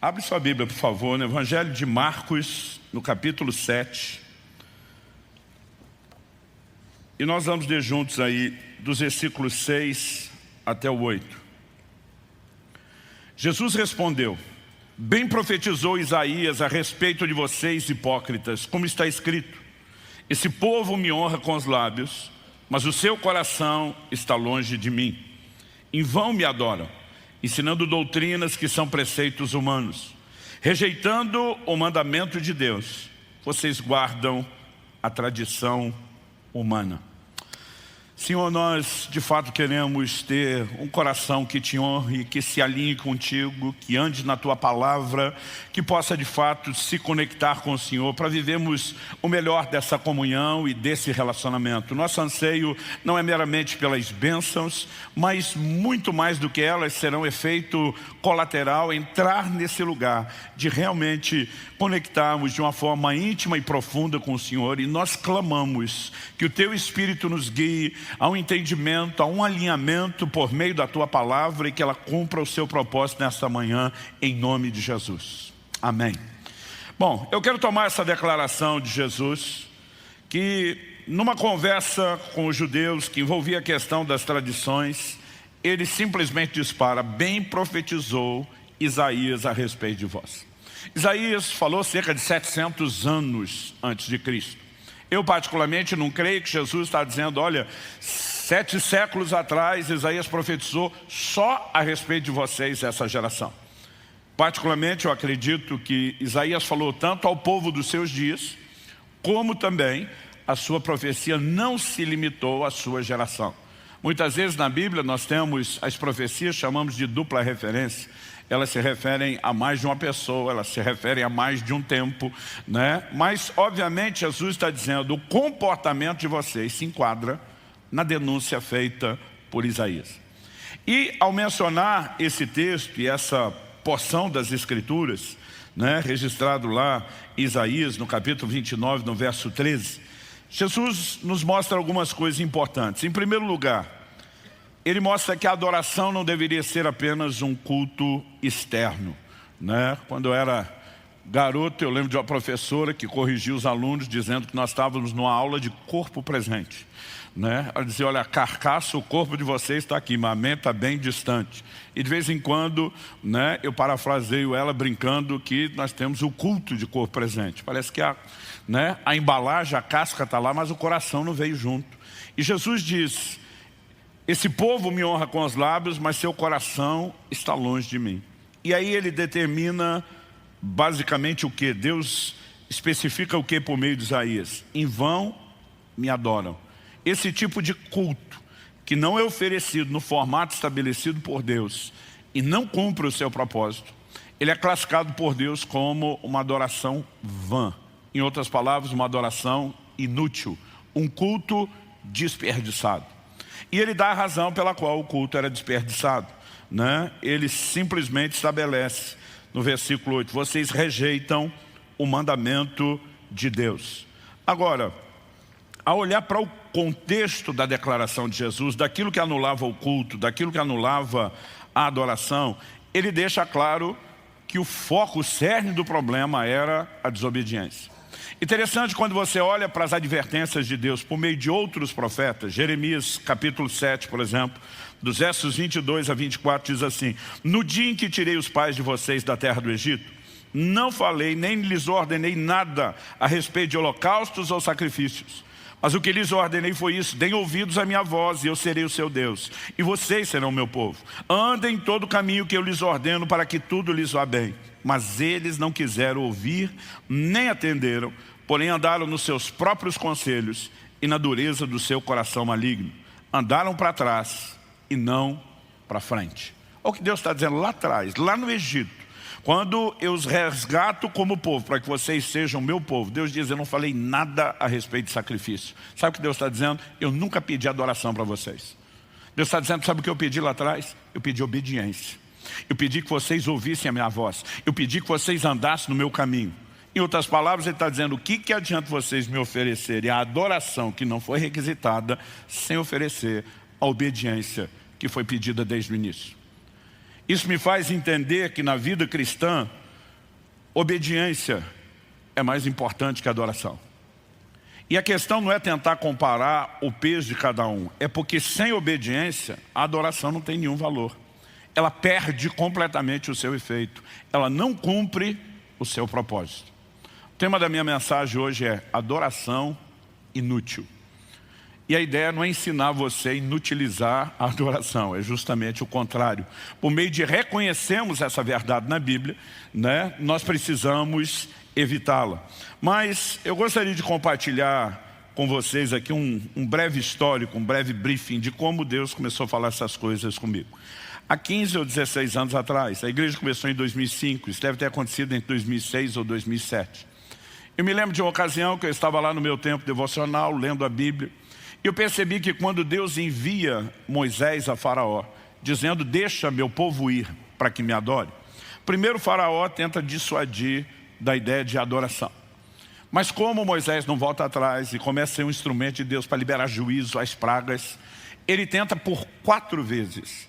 Abre sua Bíblia, por favor, no Evangelho de Marcos, no capítulo 7. E nós vamos ler juntos aí, dos versículos 6 até o 8. Jesus respondeu: bem profetizou Isaías a respeito de vocês, hipócritas, como está escrito: esse povo me honra com os lábios, mas o seu coração está longe de mim. Em vão me adoram, ensinando doutrinas que são preceitos humanos. Rejeitando o mandamento de Deus, vocês guardam a tradição humana. Senhor, nós de fato queremos ter um coração que te honre, que se alinhe contigo, que ande na tua palavra, que possa de fato se conectar com o Senhor para vivermos o melhor dessa comunhão e desse relacionamento. Nosso anseio não é meramente pelas bênçãos, mas muito mais do que elas serão efeito colateral, entrar nesse lugar de realmente conectarmos de uma forma íntima e profunda com o Senhor, e nós clamamos que o teu Espírito nos guie a um entendimento, a um alinhamento por meio da tua palavra e que ela cumpra o seu propósito nesta manhã, em nome de Jesus. Amém. Bom, eu quero tomar essa declaração de Jesus, que numa conversa com os judeus que envolvia a questão das tradições, ele simplesmente dispara: bem profetizou Isaías a respeito de vós. Isaías falou cerca de 700 anos antes de Cristo. Eu particularmente não creio que Jesus está dizendo: olha, 7 séculos atrás Isaías profetizou só a respeito de vocês, essa geração. Particularmente eu acredito que Isaías falou tanto ao povo dos seus dias, como também a sua profecia não se limitou à sua geração. Muitas vezes na Bíblia nós temos as profecias, chamamos de dupla referência. Elas se referem a mais de uma pessoa, elas se referem a mais de um tempo, né? Mas, obviamente, Jesus está dizendo: o comportamento de vocês se enquadra na denúncia feita por Isaías. E, ao mencionar esse texto e essa porção das Escrituras, né, registrado lá em Isaías, no capítulo 29, no verso 13, Jesus nos mostra algumas coisas importantes. Em primeiro lugar, ele mostra que a adoração não deveria ser apenas um culto externo, né? Quando eu era garoto, eu lembro de uma professora que corrigiu os alunos dizendo que nós estávamos numa aula de corpo presente, né? Ela dizia: olha, a carcaça, o corpo de vocês está aqui, mas a mente está bem distante. E de vez em quando, né, eu parafraseio ela brincando que nós temos o culto de corpo presente. Parece que a embalagem, a casca está lá, mas o coração não veio junto. E Jesus diz: esse povo me honra com os lábios, mas seu coração está longe de mim. E aí ele determina basicamente o que? Deus especifica o que por meio de Isaías? Em vão me adoram. Esse tipo de culto que não é oferecido no formato estabelecido por Deus e não cumpre o seu propósito, ele é classificado por Deus como uma adoração vã. Em outras palavras, uma adoração inútil, um culto desperdiçado. E ele dá a razão pela qual o culto era desperdiçado, né? Ele simplesmente estabelece no versículo 8: vocês rejeitam o mandamento de Deus. Agora, ao olhar para o contexto da declaração de Jesus, daquilo que anulava o culto, daquilo que anulava a adoração, ele deixa claro que o foco, o cerne do problema era a desobediência. Interessante quando você olha para as advertências de Deus por meio de outros profetas. Jeremias capítulo 7, por exemplo, dos versos 22 a 24 diz assim: no dia em que tirei os pais de vocês da terra do Egito, não falei nem lhes ordenei nada a respeito de holocaustos ou sacrifícios. Mas o que lhes ordenei foi isso: deem ouvidos à minha voz e eu serei o seu Deus, e vocês serão o meu povo. Andem em todo o caminho que eu lhes ordeno para que tudo lhes vá bem. Mas eles não quiseram ouvir, nem atenderam, porém andaram nos seus próprios conselhos e na dureza do seu coração maligno. Andaram para trás e não para frente. Olha o que Deus está dizendo lá atrás, lá no Egito. Quando eu os resgato como povo, para que vocês sejam meu povo, Deus diz: eu não falei nada a respeito de sacrifício. Sabe o que Deus está dizendo? Eu nunca pedi adoração para vocês. Deus está dizendo: sabe o que eu pedi lá atrás? Eu pedi obediência. Eu pedi que vocês ouvissem a minha voz. Eu pedi que vocês andassem no meu caminho. Em outras palavras, ele está dizendo: o que adianta vocês me oferecerem a adoração que não foi requisitada, sem oferecer a obediência que foi pedida desde o início? Isso me faz entender que na vida cristã, obediência é mais importante que adoração. E a questão não é tentar comparar o peso de cada um, é porque sem obediência, a adoração não tem nenhum valor. Ela perde completamente o seu efeito. Ela não cumpre o seu propósito. O tema da minha mensagem hoje é adoração inútil. E a ideia não é ensinar você a inutilizar a adoração, é justamente o contrário. Por meio de reconhecermos essa verdade na Bíblia, né, nós precisamos evitá-la. Mas eu gostaria de compartilhar com vocês aqui um breve histórico, um breve briefing de como Deus começou a falar essas coisas comigo. Há 15 ou 16 anos atrás, a igreja começou em 2005, isso deve ter acontecido entre 2006 ou 2007. Eu me lembro de uma ocasião que eu estava lá no meu tempo devocional, lendo a Bíblia, e eu percebi que quando Deus envia Moisés a Faraó, dizendo, deixa meu povo ir para que me adore, primeiro Faraó tenta dissuadir da ideia de adoração. Mas como Moisés não volta atrás e começa a ser um instrumento de Deus para liberar juízo às pragas, ele tenta por 4 vezes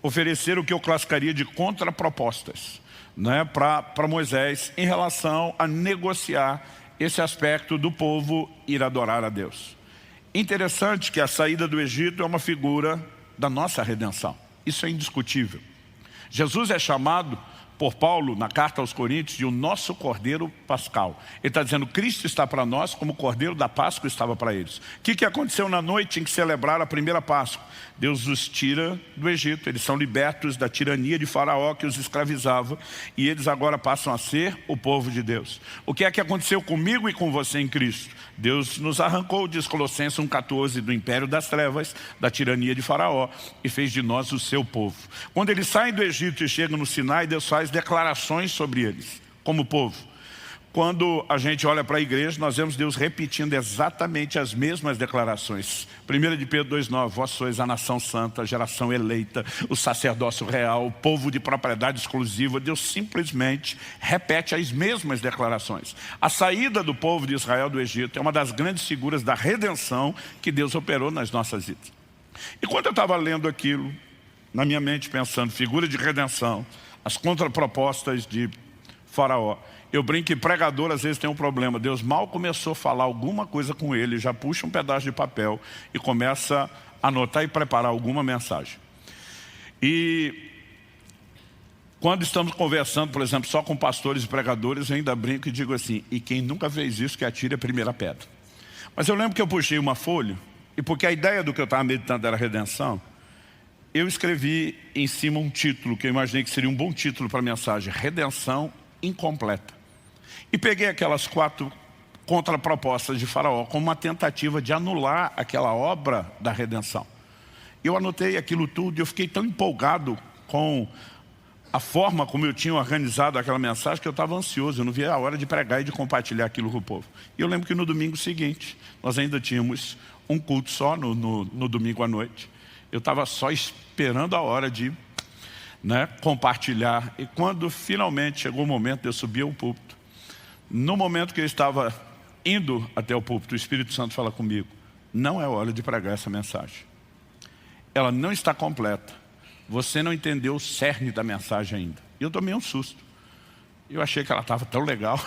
oferecer o que eu classificaria de contrapropostas, né, para Moisés em relação a negociar esse aspecto do povo ir adorar a Deus. Interessante que a saída do Egito é uma figura da nossa redenção. Isso é indiscutível. Jesus é chamado por Paulo, na carta aos Coríntios, de o nosso Cordeiro Pascal. Ele está dizendo, Cristo está para nós como o Cordeiro da Páscoa estava para eles. O que aconteceu na noite em que celebraram a primeira Páscoa? Deus os tira do Egito, eles são libertos da tirania de Faraó que os escravizava e eles agora passam a ser o povo de Deus. O que é que aconteceu comigo e com você em Cristo? Deus nos arrancou, diz Colossenses 1,14, do império das trevas, da tirania de Faraó e fez de nós o seu povo. Quando eles saem do Egito e chegam no Sinai, Deus faz declarações sobre eles, como povo. Quando a gente olha para a igreja, nós vemos Deus repetindo exatamente as mesmas declarações. 1 de Pedro 2,9, vós sois a nação santa, a geração eleita, o sacerdócio real, o povo de propriedade exclusiva. Deus simplesmente repete as mesmas declarações. A saída do povo de Israel do Egito é uma das grandes figuras da redenção que Deus operou nas nossas vidas. E quando eu estava lendo aquilo, na minha mente pensando, figura de redenção, as contrapropostas de Faraó, eu brinco que pregador às vezes tem um problema. Deus mal começou a falar alguma coisa com ele, já puxa um pedaço de papel e começa a anotar e preparar alguma mensagem. E quando estamos conversando, por exemplo, só com pastores e pregadores, eu ainda brinco e digo assim, e quem nunca fez isso que atire a primeira pedra. Mas eu lembro que eu puxei uma folha, e porque a ideia do que eu estava meditando era redenção, eu escrevi em cima um título que eu imaginei que seria um bom título para a mensagem, Redenção Incompleta. E peguei aquelas 4 contrapropostas de Faraó como uma tentativa de anular aquela obra da redenção. Eu anotei aquilo tudo e eu fiquei tão empolgado com a forma como eu tinha organizado aquela mensagem que eu estava ansioso, eu não via a hora de pregar e de compartilhar aquilo com o povo. E eu lembro que no domingo seguinte, nós ainda tínhamos um culto só no domingo à noite. Eu estava só esperando a hora de compartilhar. E quando finalmente chegou o momento de eu subir ao púlpito, no momento que eu estava indo até o púlpito, o Espírito Santo fala comigo, não é hora de pregar essa mensagem. Ela não está completa. Você não entendeu o cerne da mensagem ainda. E eu tomei um susto. Eu achei que ela estava tão legal.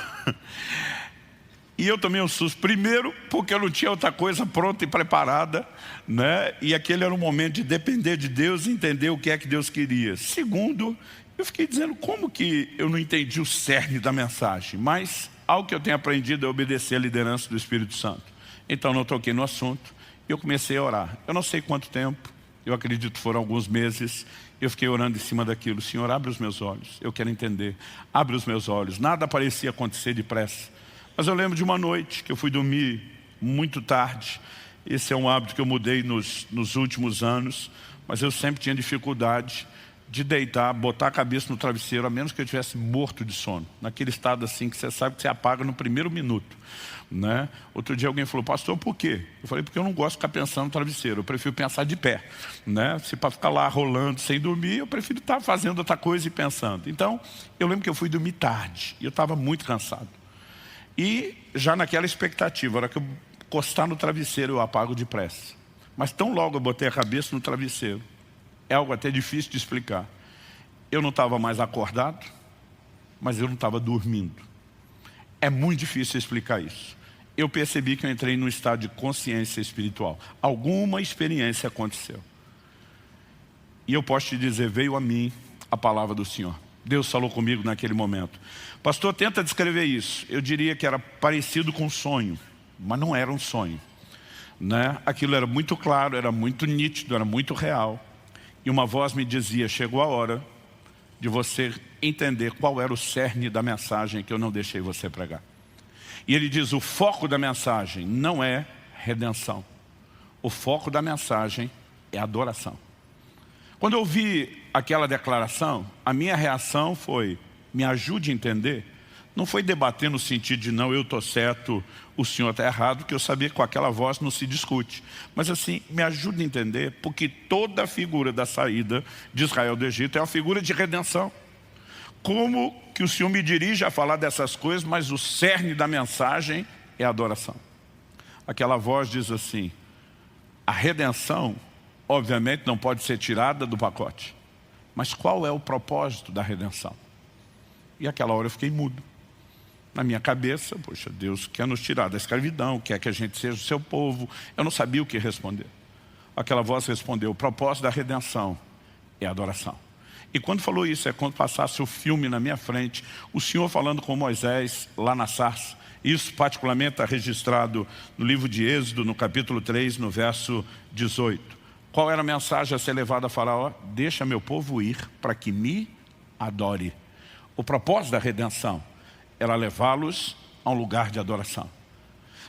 E eu tomei um susto, primeiro, porque eu não tinha outra coisa pronta e preparada, né? E aquele era um momento de depender de Deus e entender o que é que Deus queria. Segundo, eu fiquei dizendo, como que eu não entendi o cerne da mensagem? Mas algo que eu tenho aprendido é obedecer à liderança do Espírito Santo. Então não toquei no assunto e eu comecei a orar. Eu não sei quanto tempo, eu acredito que foram alguns meses, eu fiquei orando em cima daquilo. Senhor, abre os meus olhos, eu quero entender. Abre os meus olhos. Nada parecia acontecer depressa. Mas eu lembro de uma noite que eu fui dormir muito tarde. Esse é um hábito que eu mudei nos últimos anos, mas eu sempre tinha dificuldade de deitar, botar a cabeça no travesseiro, a menos que eu estivesse morto de sono. Naquele estado assim que você sabe que você apaga no primeiro minuto, né? Outro dia alguém falou, pastor, por quê? Eu falei, porque eu não gosto de ficar pensando no travesseiro, eu prefiro pensar de pé, né? Se para ficar lá rolando sem dormir, eu prefiro estar fazendo outra coisa e pensando. Então, eu lembro que eu fui dormir tarde, e eu estava muito cansado. E já naquela expectativa, a hora que eu encostar no travesseiro, eu apago depressa. Mas tão logo eu botei a cabeça no travesseiro, é algo até difícil de explicar. eu não estava mais acordado, mas eu não estava dormindo. É muito difícil explicar isso. Eu percebi que eu entrei num estado de consciência espiritual. Alguma experiência aconteceu. E eu posso te dizer, veio a mim a palavra do Senhor. Deus falou comigo naquele momento. Pastor, tenta descrever isso. Eu diria que era parecido com um sonho, mas não era um sonho, né? Aquilo era muito claro, era muito nítido, era muito real. E uma voz me dizia, chegou a hora de você entender qual era o cerne da mensagem que eu não deixei você pregar. E ele diz, o foco da mensagem não é redenção. O foco da mensagem é adoração. Quando eu ouvi aquela declaração, a minha reação foi, me ajude a entender. Não foi debater no sentido de não, eu estou certo, o senhor está errado, porque eu sabia que com aquela voz não se discute. Mas assim, me ajude a entender, porque toda a figura da saída de Israel do Egito é uma figura de redenção. Como que o Senhor me dirige a falar dessas coisas, mas o cerne da mensagem é a adoração. Aquela voz diz assim, a redenção, obviamente, não pode ser tirada do pacote. Mas qual é o propósito da redenção? E aquela hora eu fiquei mudo. Na minha cabeça, poxa, Deus quer nos tirar da escravidão, quer que a gente seja o seu povo. Eu não sabia o que responder. Aquela voz respondeu, o propósito da redenção é a adoração. E quando falou isso, é quando passasse o filme na minha frente, o Senhor falando com Moisés lá na sarça. Isso particularmente está registrado no livro de Êxodo, no capítulo 3, no verso 18. Qual era a mensagem a ser levada a Faraó? Deixa meu povo ir para que me adore. O propósito da redenção era levá-los a um lugar de adoração.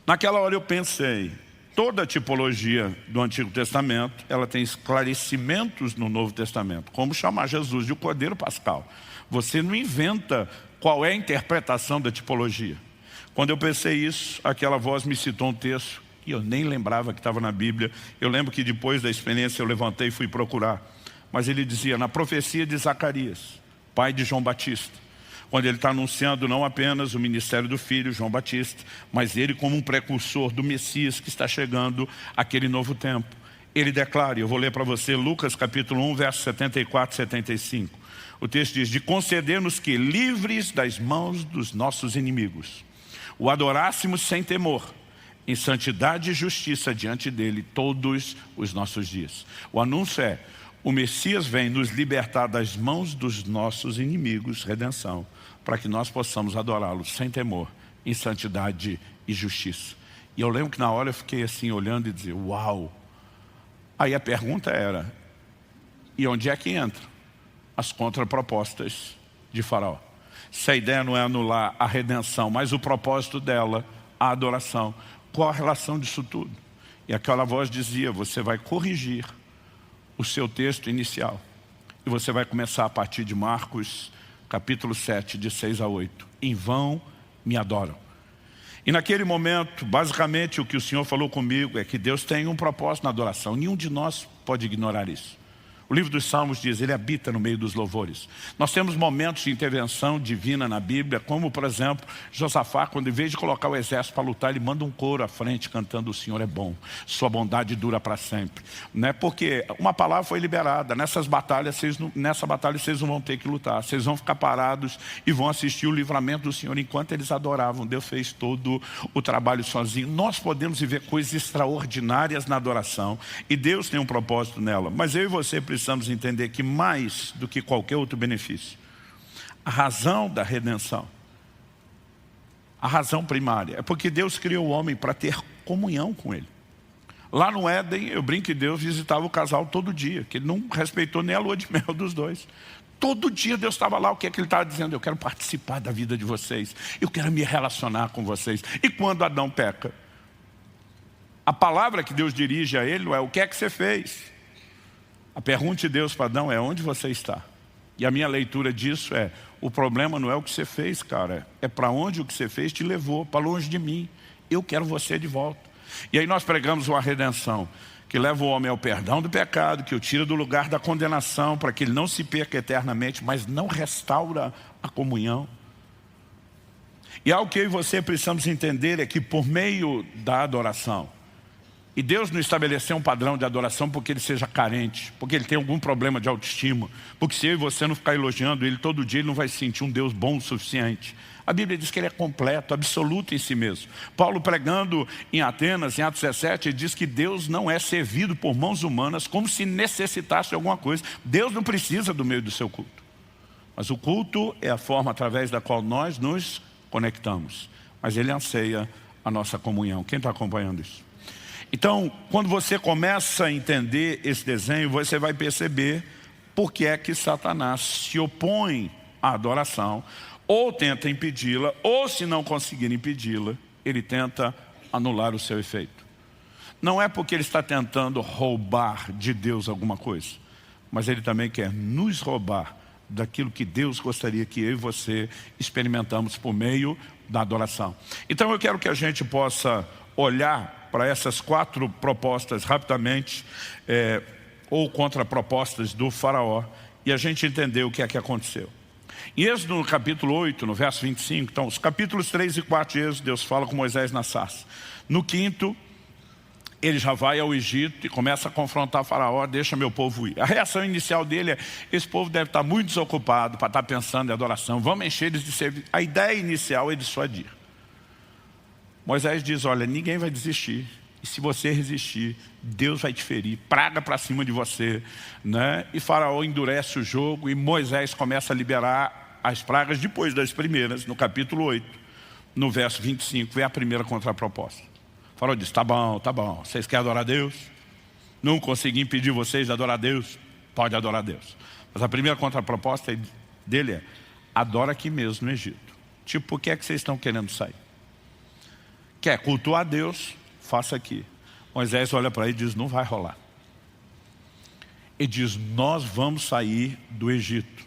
Naquela hora eu pensei, toda a tipologia do Antigo Testamento, ela tem esclarecimentos no Novo Testamento. Como chamar Jesus de o Cordeiro Pascal. Você não inventa qual é a interpretação da tipologia. Quando eu pensei isso, aquela voz me citou um texto que eu nem lembrava que estava na Bíblia. Eu lembro que depois da experiência eu levantei e fui procurar. Mas ele dizia, na profecia de Zacarias, pai de João Batista, quando ele está anunciando não apenas o ministério do filho, João Batista, mas ele como um precursor do Messias que está chegando àquele novo tempo. Ele declara, eu vou ler para você, Lucas capítulo 1, versos 74 e 75. O texto diz, de conceder-nos que, livres das mãos dos nossos inimigos, o adorássemos sem temor, em santidade e justiça diante dele todos os nossos dias. O anúncio é, o Messias vem nos libertar das mãos dos nossos inimigos, redenção, para que nós possamos adorá-lo sem temor, em santidade e justiça. E eu lembro que na hora eu fiquei assim olhando e dizer, uau! Aí a pergunta era, e onde é que entra as contrapropostas de Faraó? Se a ideia não é anular a redenção, mas o propósito dela, a adoração, qual a relação disso tudo? E aquela voz dizia, você vai corrigir o seu texto inicial. E você vai começar a partir de Marcos, capítulo 7, de 6 a 8. Em vão me adoram. E naquele momento, basicamente, o que o Senhor falou comigo é que Deus tem um propósito na adoração. Nenhum de nós pode ignorar isso. O livro dos Salmos diz, ele habita no meio dos louvores. Nós temos momentos de intervenção divina na Bíblia, como, por exemplo, Josafá, quando em vez de colocar o exército para lutar, ele manda um coro à frente cantando, o Senhor é bom, sua bondade dura para sempre. Né? Porque uma palavra foi liberada, nessa batalha vocês não vão ter que lutar, vocês vão ficar parados e vão assistir o livramento do Senhor enquanto eles adoravam. Deus fez todo o trabalho sozinho. Nós podemos viver coisas extraordinárias na adoração e Deus tem um propósito nela, mas eu e você precisamos entender que mais do que qualquer outro benefício, a razão da redenção, a razão primária, é porque Deus criou o homem para ter comunhão com Ele. Lá no Éden, eu brinco que Deus visitava o casal todo dia, que Ele não respeitou nem a lua de mel dos dois. Todo dia Deus estava lá, o que é que Ele estava dizendo? Eu quero participar da vida de vocês, eu quero me relacionar com vocês. E quando Adão peca, a palavra que Deus dirige a ele não é o que é que você fez. A pergunta de Deus para Adão é onde você está? E a minha leitura disso é, o problema não é o que você fez, cara, é para onde o que você fez te levou, para longe de mim. Eu quero você de volta. E aí nós pregamos uma redenção que leva o homem ao perdão do pecado, que o tira do lugar da condenação, para que ele não se perca eternamente, mas não restaura a comunhão. E algo que eu e você precisamos entender é que por meio da adoração, E Deus não estabeleceu um padrão de adoração porque ele seja carente, porque ele tem algum problema de autoestima, porque se eu e você não ficar elogiando ele todo dia, ele não vai se sentir um Deus bom o suficiente. A Bíblia diz que ele é completo, absoluto em si mesmo. Paulo, pregando em Atenas, em Atos 17, ele diz que Deus não é servido por mãos humanas como se necessitasse de alguma coisa. Deus não precisa do meio do seu culto. Mas o culto é a forma através da qual nós nos conectamos. Mas ele anseia a nossa comunhão. Quem está acompanhando isso? Então, quando você começa a entender esse desenho, você vai perceber por que é que Satanás se opõe à adoração, ou tenta impedi-la, ou se não conseguir impedi-la, ele tenta anular o seu efeito. Não é porque ele está tentando roubar de Deus alguma coisa, mas ele também quer nos roubar daquilo que Deus gostaria que eu e você experimentamos por meio da adoração. Então eu quero que a gente possa olhar para essas 4 propostas rapidamente, ou contrapropostas do faraó, e a gente entender o que é que aconteceu. Em Êxodo, no capítulo 8, no verso 25, então os capítulos 3 e 4 de Êxodo, Deus fala com Moisés na sarça. No 5º, ele já vai ao Egito e começa a confrontar Faraó, deixa meu povo ir. A reação inicial dele é, esse povo deve estar muito desocupado para estar pensando em adoração, vamos encher eles de serviço. A ideia inicial é dissuadir. Moisés diz, olha, ninguém vai desistir. E se você resistir, Deus vai te ferir, praga para cima de você, né? E Faraó endurece o jogo e Moisés começa a liberar as pragas depois das primeiras, no capítulo 8, no verso 25, vem a primeira contraproposta. O Faraó diz, tá bom, vocês querem adorar Deus? Não consegui impedir vocês de adorar Deus? Pode adorar Deus. Mas a primeira contraproposta dele é, adora aqui mesmo no Egito. Tipo, por que é que vocês estão querendo sair? Quer cultuar a Deus? Faça aqui. Moisés olha para ele e diz, não vai rolar. Ele diz, nós vamos sair do Egito.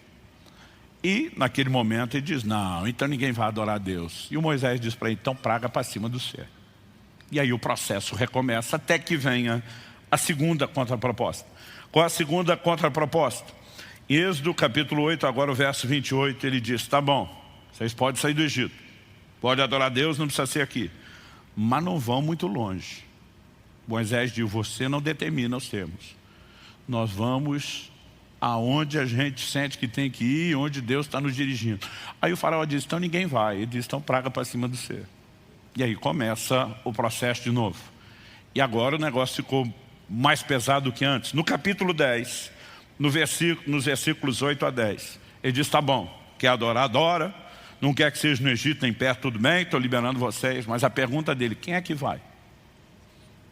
E naquele momento ele diz, não, então ninguém vai adorar a Deus. E o Moisés diz para ele, então praga para cima do céu. E aí o processo recomeça até que venha a segunda contraproposta. Qual a segunda contraproposta? Em Êxodo capítulo 8, agora o verso 28, ele diz, tá bom, vocês podem sair do Egito. Pode adorar a Deus, não precisa ser aqui. Mas não vão muito longe. Moisés diz, você não determina os termos. Nós vamos aonde a gente sente que tem que ir, onde Deus está nos dirigindo. Aí o faraó diz, então ninguém vai. Ele diz, então praga para cima do céu. E aí começa o processo de novo. E agora o negócio ficou mais pesado do que antes. No capítulo 10, nos versículos 8 a 10, ele diz, tá bom, quer adorar, adora. Não quer que seja no Egito nem perto, tudo bem, estou liberando vocês. Mas a pergunta dele, quem é que vai?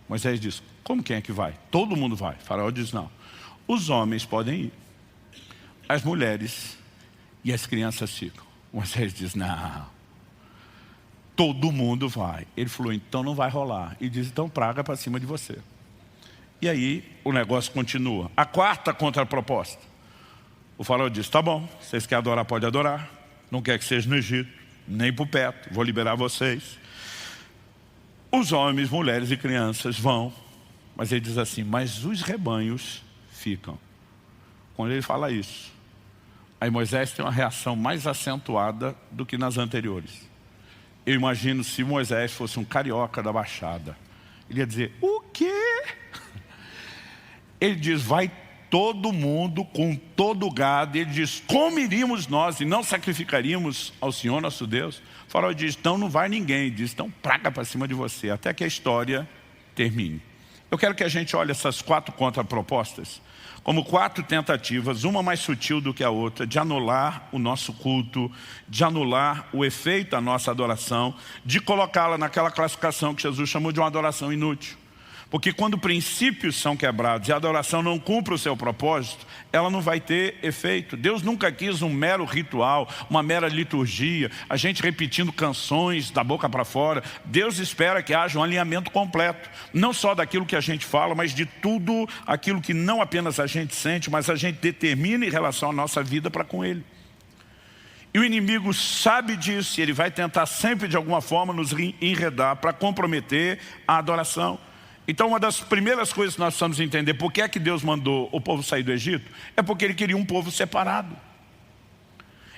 Moisés diz, como quem é que vai? Todo mundo vai. O faraó diz, não. Os homens podem ir. As mulheres e as crianças ficam. Moisés diz, não. Todo mundo vai. Ele falou, então não vai rolar. E diz, então praga para cima de você. E aí o negócio continua. A quarta contraproposta. O faraó diz, tá bom, vocês querem adorar, pode adorar. Não quer que seja no Egito, nem por perto, vou liberar vocês. Os homens, mulheres e crianças vão, mas ele diz assim, mas os rebanhos ficam. Quando ele fala isso, aí Moisés tem uma reação mais acentuada do que nas anteriores. Eu imagino se Moisés fosse um carioca da Baixada, ele ia dizer, o quê? Ele diz, vai todo mundo com todo o gado. Ele diz, como iríamos nós e não sacrificaríamos ao Senhor nosso Deus? O faraó diz, então não vai ninguém. Ele diz, então praga para cima de você, até que a história termine. Eu quero que a gente olhe essas 4 contrapropostas como 4 tentativas, uma mais sutil do que a outra, de anular o nosso culto, de anular o efeito da nossa adoração, de colocá-la naquela classificação que Jesus chamou de uma adoração inútil. Porque quando princípios são quebrados e a adoração não cumpre o seu propósito, ela não vai ter efeito. Deus nunca quis um mero ritual, uma mera liturgia, a gente repetindo canções da boca para fora. Deus espera que haja um alinhamento completo, não só daquilo que a gente fala, mas de tudo aquilo que não apenas a gente sente, mas a gente determina em relação à nossa vida para com Ele. E o inimigo sabe disso e ele vai tentar sempre de alguma forma nos enredar para comprometer a adoração. Então uma das primeiras coisas que nós precisamos entender, por que é que Deus mandou o povo sair do Egito? É porque Ele queria um povo separado.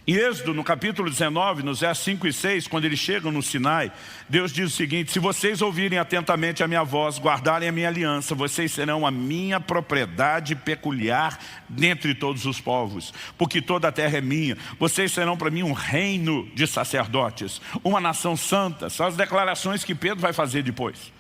Em Êxodo, no capítulo 19, nos versos 5 e 6, quando eles chegam no Sinai, Deus diz o seguinte: se vocês ouvirem atentamente a minha voz, guardarem a minha aliança, vocês serão a minha propriedade peculiar dentre todos os povos, porque toda a terra é minha. Vocês serão para mim um reino de sacerdotes, uma nação santa. São as declarações que Pedro vai fazer depois.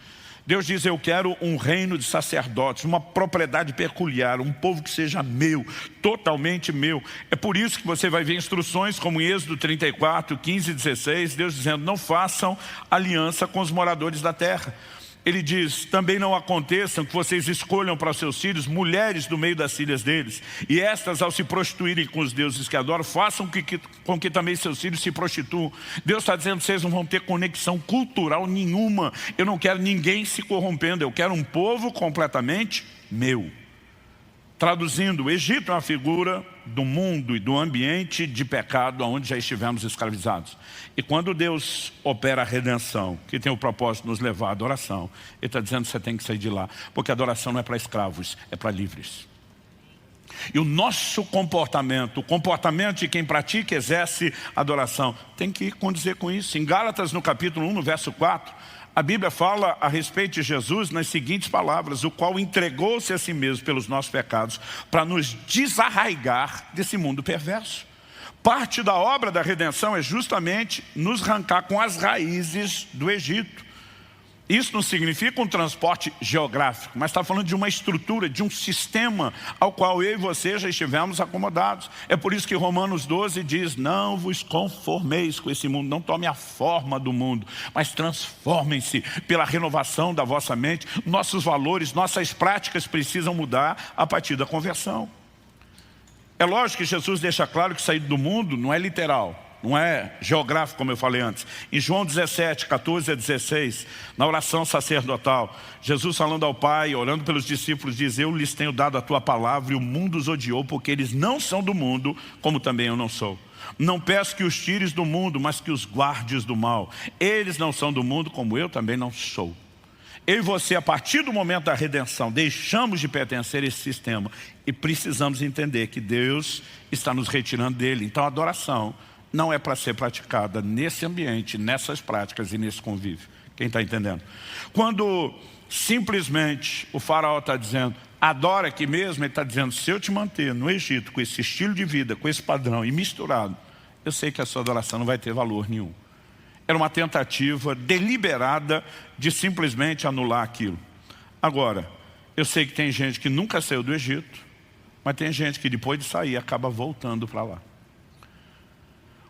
Deus diz: eu quero um reino de sacerdotes, uma propriedade peculiar, um povo que seja meu, totalmente meu. É por isso que você vai ver instruções como em Êxodo 34, 15 e 16, Deus dizendo: não façam aliança com os moradores da terra. Ele diz: também não aconteçam que vocês escolham para seus filhos mulheres do meio das filhas deles, e estas, ao se prostituírem com os deuses que adoram, façam com que também seus filhos se prostituam. Deus está dizendo: vocês não vão ter conexão cultural nenhuma. Eu não quero ninguém se corrompendo, eu quero um povo completamente meu. Traduzindo, o Egito é uma figura do mundo e do ambiente de pecado onde já estivemos escravizados. E quando Deus opera a redenção, que tem o propósito de nos levar à adoração, Ele está dizendo que você tem que sair de lá, porque a adoração não é para escravos, é para livres. E o nosso comportamento, o comportamento de quem pratica e exerce adoração, tem que condizer com isso. Em Gálatas, no capítulo 1, no verso 4, a Bíblia fala a respeito de Jesus nas seguintes palavras: o qual entregou-se a si mesmo pelos nossos pecados, para nos desarraigar desse mundo perverso. Parte da obra da redenção é justamente nos arrancar com as raízes do Egito. Isso não significa um transporte geográfico, mas está falando de uma estrutura, de um sistema ao qual eu e você já estivemos acomodados. É por isso que Romanos 12 diz: não vos conformeis com esse mundo, não tome a forma do mundo, mas transformem-se pela renovação da vossa mente. Nossos valores, nossas práticas precisam mudar a partir da conversão. É lógico que Jesus deixa claro que sair do mundo não é literal, não é geográfico, como eu falei antes. Em João 17, 14 a 16, na oração sacerdotal, Jesus falando ao Pai, orando pelos discípulos, diz: eu lhes tenho dado a tua palavra e o mundo os odiou, porque eles não são do mundo, como também eu não sou. Não peço que os tires do mundo, mas que os guardes do mal. Eles não são do mundo, como eu também não sou. Eu e você, a partir do momento da redenção, deixamos de pertencer a esse sistema e precisamos entender que Deus está nos retirando dele. Então a adoração não é para ser praticada nesse ambiente, nessas práticas e nesse convívio. Quem está entendendo? Quando simplesmente o faraó está dizendo: adora aqui mesmo, ele está dizendo: se eu te manter no Egito com esse estilo de vida, com esse padrão e misturado, eu sei que a sua adoração não vai ter valor nenhum. Era uma tentativa deliberada de simplesmente anular aquilo. Agora, eu sei que tem gente que nunca saiu do Egito, mas tem gente que depois de sair acaba voltando para lá.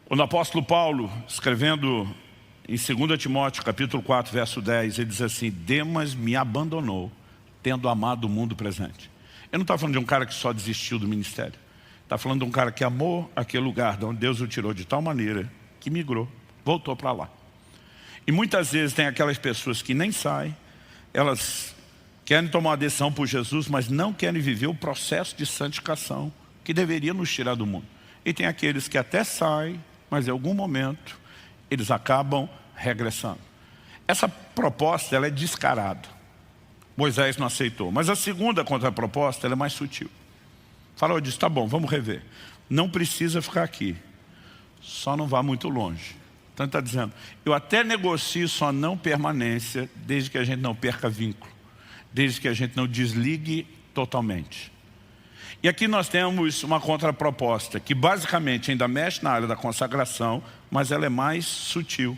Quando o apóstolo Paulo, escrevendo em 2 Timóteo, capítulo 4, verso 10, ele diz assim: Demas me abandonou, tendo amado o mundo presente. Ele não está falando de um cara que só desistiu do ministério. Está falando de um cara que amou aquele lugar de onde Deus o tirou de tal maneira que migrou, voltou para lá. E muitas vezes tem aquelas pessoas que nem saem, elas querem tomar uma decisão por Jesus, mas não querem viver o processo de santificação que deveria nos tirar do mundo. E tem aqueles que até saem, mas em algum momento eles acabam regressando. Essa proposta, ela é descarada. Moisés não aceitou. Mas a segunda contraproposta, ela é mais sutil. O faraó diz: tá bom, vamos rever. Não precisa ficar aqui. Só não vá muito longe. Então ele está dizendo: eu até negocio sua não permanência, desde que a gente não perca vínculo. Desde que a gente não desligue totalmente. E aqui nós temos uma contraproposta, que basicamente ainda mexe na área da consagração, mas ela é mais sutil.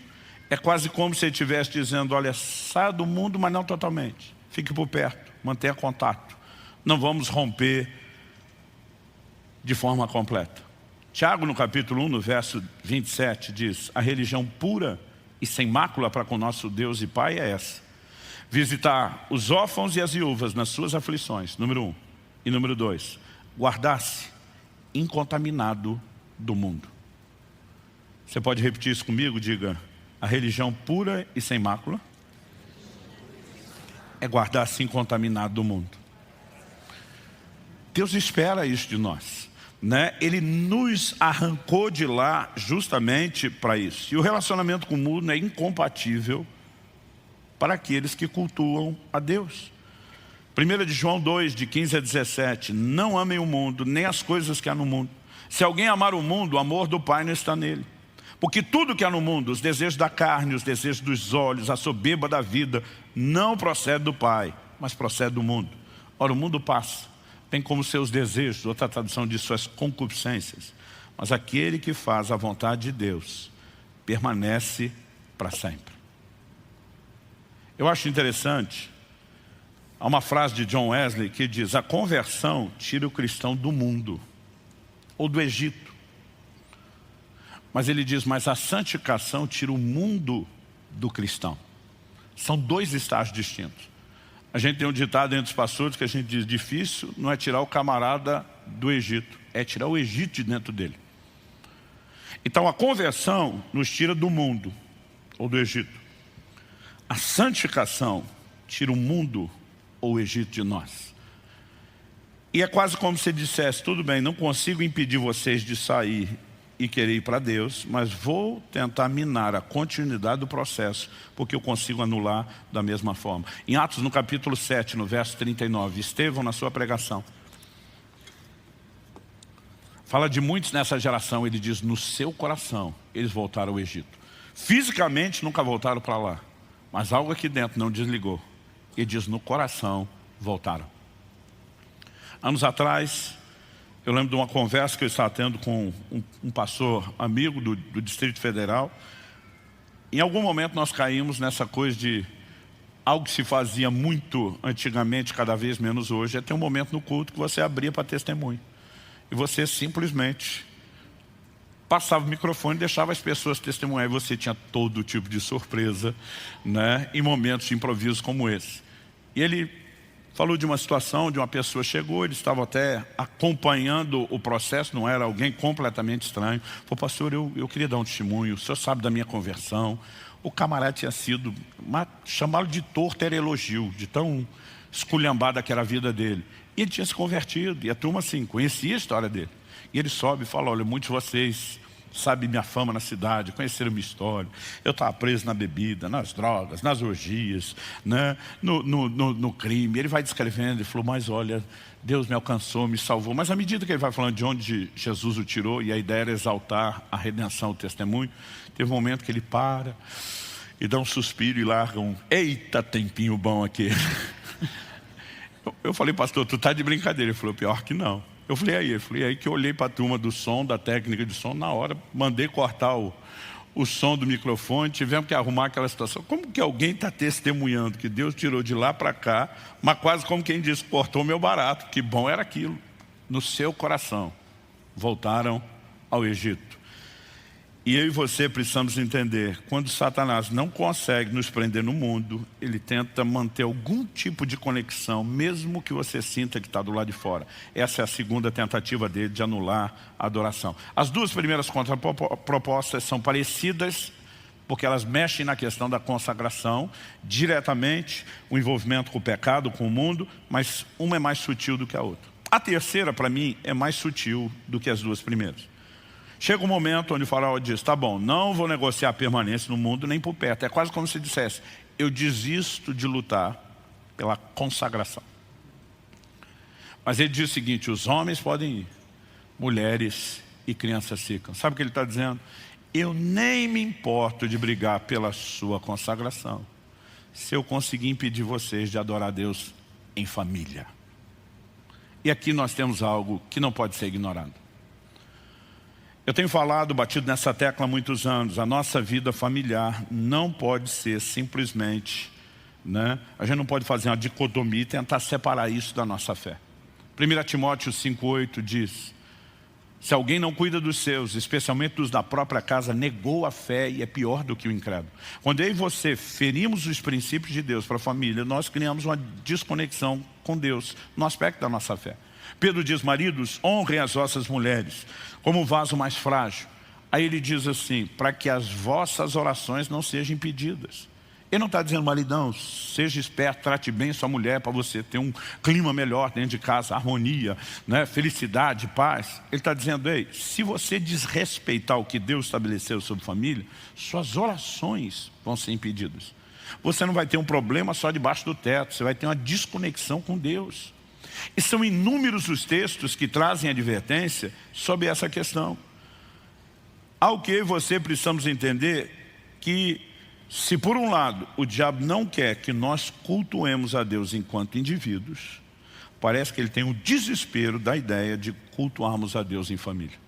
É quase como se ele estivesse dizendo: olha, saia do mundo, mas não totalmente. Fique por perto, mantenha contato. Não vamos romper de forma completa. Tiago, no capítulo 1, no verso 27, diz: a religião pura e sem mácula para com nosso Deus e Pai é essa: visitar os órfãos e as viúvas nas suas aflições, número 1. E número 2, guardar-se incontaminado do mundo. Você pode repetir isso comigo? Diga: a religião pura e sem mácula é guardar-se incontaminado do mundo. Deus espera isso de nós. Ele nos arrancou de lá justamente para isso. E o relacionamento com o mundo é incompatível para aqueles que cultuam a Deus. 1 de João 2, de 15 a 17, não amem o mundo, nem as coisas que há no mundo. Se alguém amar o mundo, o amor do Pai não está nele. Porque tudo que há no mundo, os desejos da carne, os desejos dos olhos, a soberba da vida, não procede do Pai, mas procede do mundo. Ora, o mundo passa, tem como seus desejos, outra tradução diz suas concupiscências. Mas aquele que faz a vontade de Deus permanece para sempre. Eu acho interessante, há uma frase de John Wesley que diz: a conversão tira o cristão do mundo, ou do Egito. Mas ele diz, mas a santificação tira o mundo do cristão. São dois estágios distintos. A gente tem um ditado entre os pastores que a gente diz, difícil não é tirar o camarada do Egito, é tirar o Egito de dentro dele. Então a conversão nos tira do mundo, ou do Egito. A santificação tira o mundo, ou o Egito de nós. E é quase como se dissesse, tudo bem, não consigo impedir vocês de sair e querer ir para Deus, mas vou tentar minar a continuidade do processo, porque eu consigo anular da mesma forma. Em Atos, no capítulo 7, no verso 39, Estevão, na sua pregação, fala de muitos nessa geração, ele diz, no seu coração, eles voltaram ao Egito. Fisicamente, nunca voltaram para lá, mas algo aqui dentro não desligou. Ele diz, no coração, voltaram. Anos atrás, eu lembro de uma conversa que eu estava tendo com um pastor amigo do Distrito Federal. Em algum momento nós caímos nessa coisa de algo que se fazia muito antigamente, cada vez menos hoje, é ter um momento no culto que você abria para testemunho. E você simplesmente passava o microfone e deixava as pessoas testemunhar. E você tinha todo tipo de surpresa, né, em momentos de improviso como esse. E ele falou de uma situação, de uma pessoa chegou, eles estavam até acompanhando o processo, não era alguém completamente estranho. Falou, pastor, eu queria dar um testemunho, o senhor sabe da minha conversão. O camarada tinha sido, chamá-lo de torto era elogio, de tão esculhambada que era a vida dele. E ele tinha se convertido, e a turma assim, conhecia a história dele. E ele sobe e fala, olha, muitos de vocês sabem minha fama na cidade, conheceram minha história. Eu estava preso na bebida, nas drogas, nas orgias, né? no crime. Ele vai descrevendo, ele falou, mas olha, Deus me alcançou, me salvou. Mas à medida que ele vai falando de onde Jesus o tirou, e a ideia era exaltar a redenção, o testemunho, teve um momento que ele para e dá um suspiro e larga um, eita tempinho bom aqui. Eu falei, pastor, tu tá de brincadeira? Ele falou, pior que não. Eu falei, aí? Ele falou, aí que eu olhei para a turma do som, da técnica de som, na hora, mandei cortar o som do microfone, tivemos que arrumar aquela situação. Como que alguém está testemunhando que Deus tirou de lá para cá, mas quase como quem disse, cortou o meu barato, que bom era aquilo. No seu coração, voltaram ao Egito. E eu e você precisamos entender, quando Satanás não consegue nos prender no mundo, ele tenta manter algum tipo de conexão, mesmo que você sinta que está do lado de fora. Essa é a segunda tentativa dele de anular a adoração. As duas primeiras contrapropostas são parecidas, porque elas mexem na questão da consagração, diretamente, o envolvimento com o pecado, com o mundo, mas uma é mais sutil do que a outra. A terceira, para mim, é mais sutil do que as duas primeiras. Chega um momento onde o faraó diz, tá bom, não vou negociar a permanência no mundo nem por perto. É quase como se dissesse, eu desisto de lutar pela consagração. Mas ele diz o seguinte, os homens podem ir, mulheres e crianças ficam. Sabe o que ele está dizendo? Eu nem me importo de brigar pela sua consagração, se eu conseguir impedir vocês de adorar a Deus em família. E aqui nós temos algo que não pode ser ignorado. Eu tenho falado, batido nessa tecla há muitos anos, a nossa vida familiar não pode ser simplesmente, né? A gente não pode fazer uma dicotomia e tentar separar isso da nossa fé. 1 Timóteo 5,8 diz, se alguém não cuida dos seus, especialmente dos da própria casa, negou a fé e é pior do que o incrédulo. Quando eu e você ferimos os princípios de Deus para a família, nós criamos uma desconexão com Deus no aspecto da nossa fé. Pedro diz, maridos, honrem as vossas mulheres como o vaso mais frágil. Aí ele diz assim, para que as vossas orações não sejam impedidas. Ele não está dizendo, maridão, seja esperto, trate bem sua mulher para você ter um clima melhor dentro de casa, harmonia, né, felicidade, paz. Ele está dizendo, ei, se você desrespeitar o que Deus estabeleceu sobre família, suas orações vão ser impedidas. Você não vai ter um problema só debaixo do teto, você vai ter uma desconexão com Deus. E são inúmeros os textos que trazem advertência sobre essa questão. Ao que eu e você precisamos entender que, se por um lado o diabo não quer que nós cultuemos a Deus enquanto indivíduos, parece que ele tem um desespero da ideia de cultuarmos a Deus em família.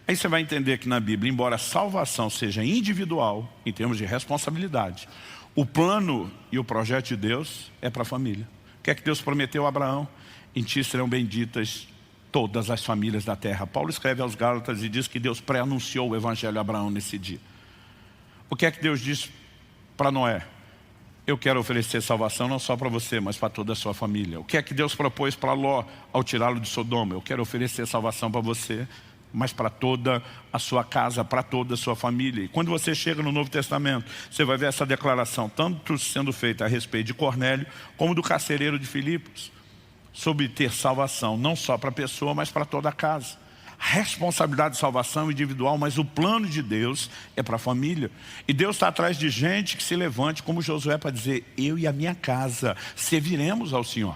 Aí você vai entender que na Bíblia, embora a salvação seja individual, em termos de responsabilidade, o plano e o projeto de Deus é para a família. O que é que Deus prometeu a Abraão? Em ti serão benditas todas as famílias da terra. Paulo escreve aos Gálatas e diz que Deus pré-anunciou o evangelho a Abraão nesse dia. O que é que Deus disse para Noé? Eu quero oferecer salvação não só para você, mas para toda a sua família. O que é que Deus propôs para Ló ao tirá-lo de Sodoma? Eu quero oferecer salvação para você, mas para toda a sua casa, para toda a sua família. E quando você chega no Novo Testamento, você vai ver essa declaração, tanto sendo feita a respeito de Cornélio, como do carcereiro de Filipos, sobre ter salvação, não só para a pessoa, mas para toda a casa. A responsabilidade de salvação individual, mas o plano de Deus é para a família. E Deus está atrás de gente que se levante, como Josué, para dizer, eu e a minha casa serviremos ao Senhor.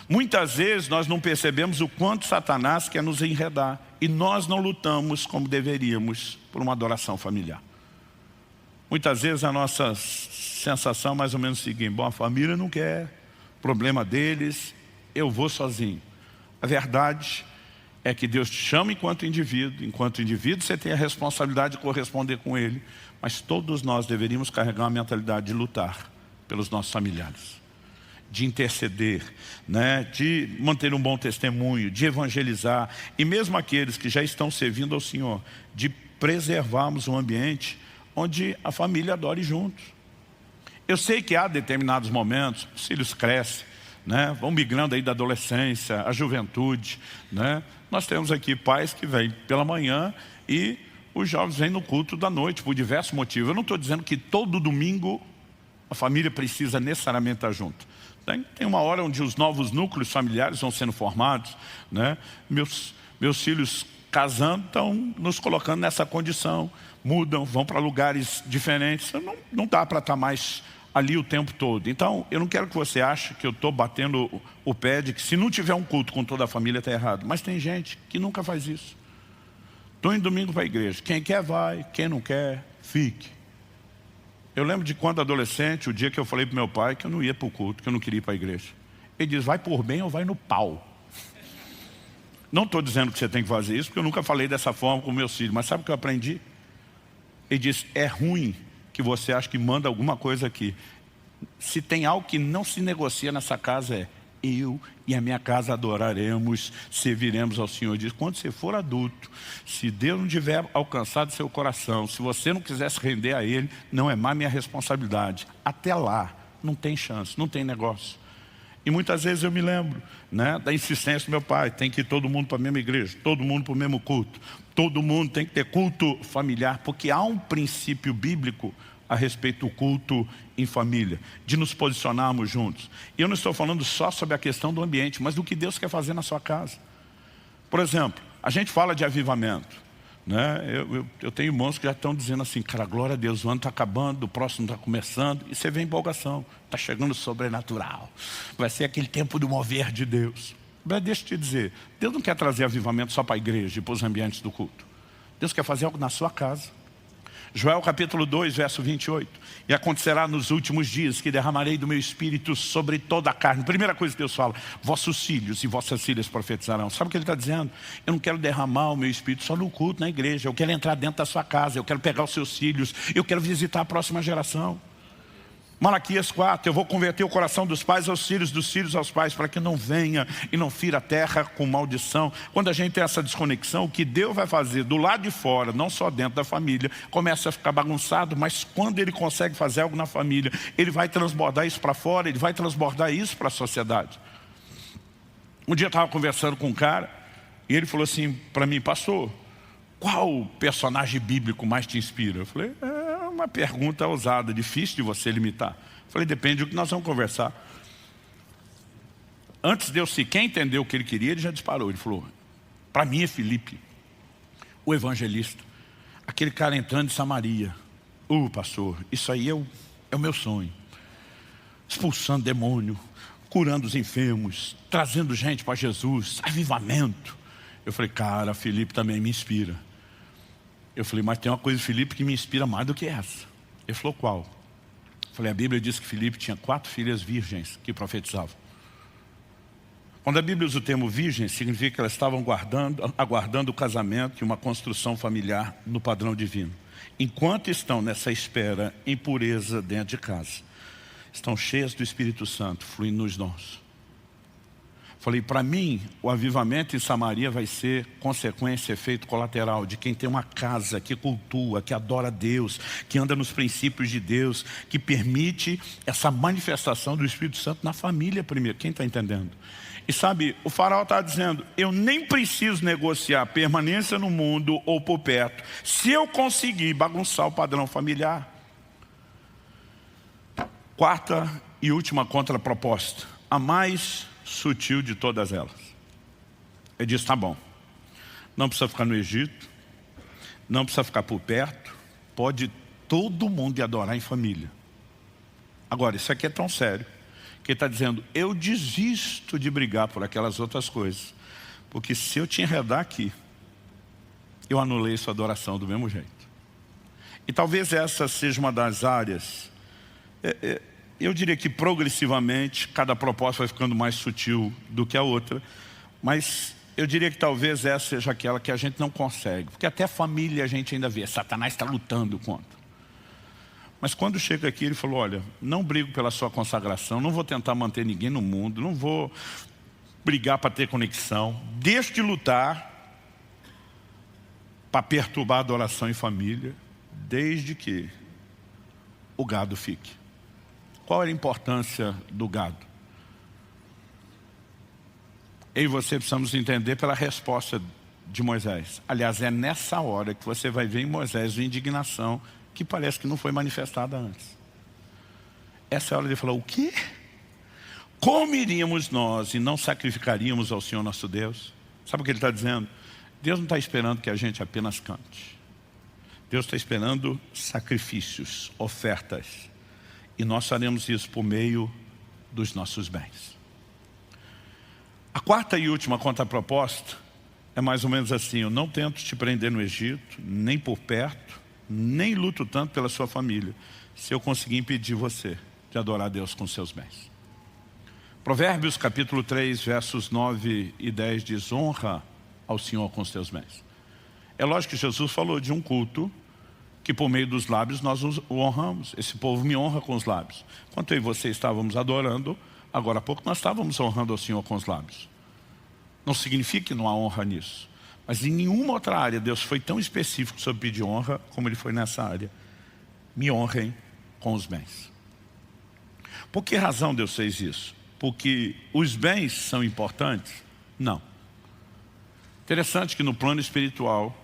Muitas vezes nós não percebemos o quanto Satanás quer nos enredar. E nós não lutamos como deveríamos por uma adoração familiar. Muitas vezes a nossa sensação é mais ou menos o seguinte, bom, a família não quer, problema deles, eu vou sozinho. A verdade é que Deus te chama enquanto indivíduo você tem a responsabilidade de corresponder com Ele, mas todos nós deveríamos carregar uma mentalidade de lutar pelos nossos familiares, de interceder, né? De manter um bom testemunho, de evangelizar, e mesmo aqueles que já estão servindo ao Senhor, de preservarmos um ambiente onde a família adore juntos. Eu sei que há determinados momentos, os filhos crescem, né? Vão migrando aí da adolescência, à juventude, né? Nós temos aqui pais que vêm pela manhã e os jovens vêm no culto da noite, por diversos motivos. Eu não estou dizendo que todo domingo a família precisa necessariamente estar junto. Tem uma hora onde os novos núcleos familiares vão sendo formados, né? Meus filhos casando estão nos colocando nessa condição, mudam, vão para lugares diferentes, não dá para estar mais ali o tempo todo. Então, eu não quero que você ache que eu estou batendo o pé de que se não tiver um culto com toda a família está errado. Mas tem gente que nunca faz isso. Estou indo domingo para a igreja. Quem quer vai, quem não quer, fique. Eu lembro de quando adolescente, o dia que eu falei para meu pai que eu não ia para o culto, que eu não queria ir para a igreja. Ele diz, vai por bem ou vai no pau. Não estou dizendo que você tem que fazer isso, porque eu nunca falei dessa forma com meus filhos. Mas sabe o que eu aprendi? Ele disse, é ruim que você acha que manda alguma coisa aqui. Se tem algo que não se negocia nessa casa é, eu e a minha casa adoraremos, serviremos ao Senhor. Diz, quando você for adulto, se Deus não tiver alcançado seu coração, se você não quiser se render a Ele, não é mais minha responsabilidade. Até lá, não tem chance, não tem negócio. E muitas vezes eu me lembro, né, da insistência do meu pai, tem que ir todo mundo para a mesma igreja, todo mundo para o mesmo culto, todo mundo tem que ter culto familiar, porque há um princípio bíblico a respeito do culto em família, de nos posicionarmos juntos. E eu não estou falando só sobre a questão do ambiente, mas do que Deus quer fazer na sua casa. Por exemplo, a gente fala de avivamento, né? Eu tenho irmãos que já estão dizendo assim, cara, glória a Deus, o ano está acabando, o próximo está começando, e você vê empolgação, está chegando o sobrenatural, vai ser aquele tempo do mover de Deus. Mas deixa eu te dizer, Deus não quer trazer avivamento só para a igreja e para os ambientes do culto. Deus quer fazer algo na sua casa. Joel capítulo 2, verso 28. E acontecerá nos últimos dias que derramarei do meu espírito sobre toda a carne. Primeira coisa que Deus fala, vossos filhos e vossas filhas profetizarão. Sabe o que Ele está dizendo? Eu não quero derramar o meu espírito só no culto, na igreja. Eu quero entrar dentro da sua casa, eu quero pegar os seus filhos, eu quero visitar a próxima geração. Malaquias 4, eu vou converter o coração dos pais aos filhos, dos filhos aos pais, para que não venha e não fira a terra com maldição. Quando a gente tem essa desconexão, o que Deus vai fazer do lado de fora, não só dentro da família, começa a ficar bagunçado, mas quando Ele consegue fazer algo na família, Ele vai transbordar isso para fora, Ele vai transbordar isso para a sociedade. Um dia eu estava conversando com um cara, e ele falou assim para mim, pastor, qual personagem bíblico mais te inspira? Eu falei, uma pergunta ousada, difícil de você limitar. Eu falei, depende do que nós vamos conversar. Antes de eu sequer entender o que ele queria, ele já disparou. Ele falou, para mim é Filipe, o evangelista. Aquele cara entrando em Samaria. Pastor, isso aí é o meu sonho. Expulsando demônio, curando os enfermos, trazendo gente para Jesus, avivamento. Eu falei, cara, Felipe também me inspira. Eu falei, mas tem uma coisa, Felipe, que me inspira mais do que essa. Ele falou, qual? Eu falei, a Bíblia diz que Felipe tinha 4 filhas virgens que profetizavam. Quando a Bíblia usa o termo virgem, significa que elas estavam aguardando o casamento e uma construção familiar no padrão divino. Enquanto estão nessa espera, em pureza dentro de casa, estão cheias do Espírito Santo, fluindo nos dons. Falei, para mim, o avivamento em Samaria vai ser consequência, efeito colateral de quem tem uma casa que cultua, que adora a Deus, que anda nos princípios de Deus, que permite essa manifestação do Espírito Santo na família primeiro. Quem está entendendo? E sabe, o faraó está dizendo, eu nem preciso negociar permanência no mundo ou por perto, se eu conseguir bagunçar o padrão familiar. Quarta e última contraproposta, a mais sutil de todas elas. Ele diz, tá bom, não precisa ficar no Egito, não precisa ficar por perto, pode todo mundo ir adorar em família. Agora, isso aqui é tão sério, que ele está dizendo, eu desisto de brigar por aquelas outras coisas, porque se eu te enredar aqui, eu anulei sua adoração do mesmo jeito. E talvez essa seja uma das áreas, eu diria que progressivamente, cada proposta vai ficando mais sutil do que a outra, mas eu diria que talvez essa seja aquela que a gente não consegue, porque até a família a gente ainda vê, Satanás está lutando contra. Mas quando chega aqui, ele falou, olha, não brigo pela sua consagração, não vou tentar manter ninguém no mundo, não vou brigar para ter conexão, deixo de lutar para perturbar a adoração em família, desde que o gado fique. Qual era a importância do gado? Eu e você precisamos entender pela resposta de Moisés. Aliás, é nessa hora que você vai ver em Moisés uma indignação que parece que não foi manifestada antes. Essa é a hora de falar, o quê? Como iríamos nós e não sacrificaríamos ao Senhor nosso Deus? Sabe o que ele está dizendo? Deus não está esperando que a gente apenas cante. Deus está esperando sacrifícios, ofertas. E nós faremos isso por meio dos nossos bens. A quarta e última contraproposta é mais ou menos assim, eu não tento te prender no Egito, nem por perto, nem luto tanto pela sua família, se eu conseguir impedir você de adorar a Deus com seus bens. Provérbios capítulo 3, versos 9 e 10 diz, honra ao Senhor com os teus bens. É lógico que Jesus falou de um culto que por meio dos lábios nós o honramos. Esse povo me honra com os lábios. Enquanto eu e você estávamos adorando, agora há pouco nós estávamos honrando ao Senhor com os lábios. Não significa que não há honra nisso. Mas em nenhuma outra área Deus foi tão específico sobre pedir honra como Ele foi nessa área. Me honrem com os bens. Por que razão Deus fez isso? Porque os bens são importantes? Não. Interessante que no plano espiritual,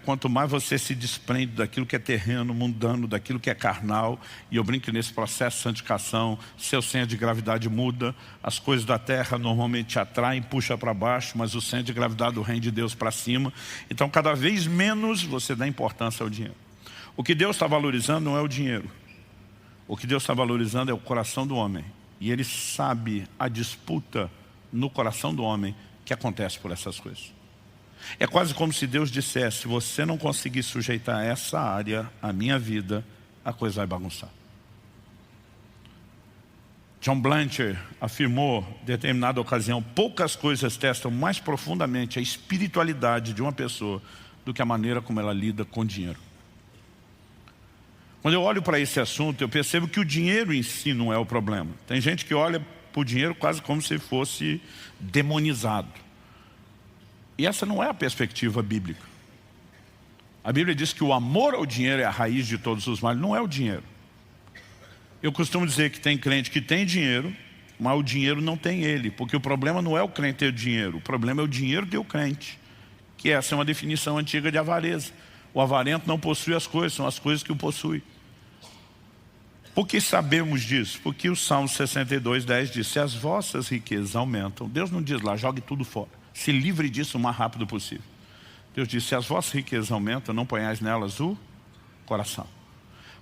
quanto mais você se desprende daquilo que é terreno, mundano, daquilo que é carnal, e eu brinco nesse processo de santificação, seu centro de gravidade muda, as coisas da terra normalmente te atraem, puxa para baixo, mas o centro de gravidade do reino de Deus para cima. Então cada vez menos você dá importância ao dinheiro. O que Deus está valorizando não é o dinheiro. O que Deus está valorizando é o coração do homem. E Ele sabe a disputa no coração do homem que acontece por essas coisas. É quase como se Deus dissesse, se você não conseguir sujeitar essa área à minha vida, a coisa vai bagunçar. John Blanchard afirmou, em determinada ocasião, poucas coisas testam mais profundamente a espiritualidade de uma pessoa do que a maneira como ela lida com dinheiro. Quando eu olho para esse assunto, eu percebo que o dinheiro em si não é o problema. Tem gente que olha para o dinheiro quase como se fosse demonizado. E essa não é a perspectiva bíblica. A Bíblia diz que o amor ao dinheiro é a raiz de todos os males, não é o dinheiro. Eu costumo dizer que tem crente que tem dinheiro, mas o dinheiro não tem ele, porque o problema não é o crente ter dinheiro, o problema é o dinheiro ter o crente, que essa é uma definição antiga de avareza. O avarento não possui as coisas, são as coisas que o possuem. Por que sabemos disso? Porque o Salmo 62, 10 diz, se as vossas riquezas aumentam, Deus não diz lá, jogue tudo fora. Se livre disso o mais rápido possível. Deus disse, se as vossas riquezas aumentam, não ponhais nelas o coração.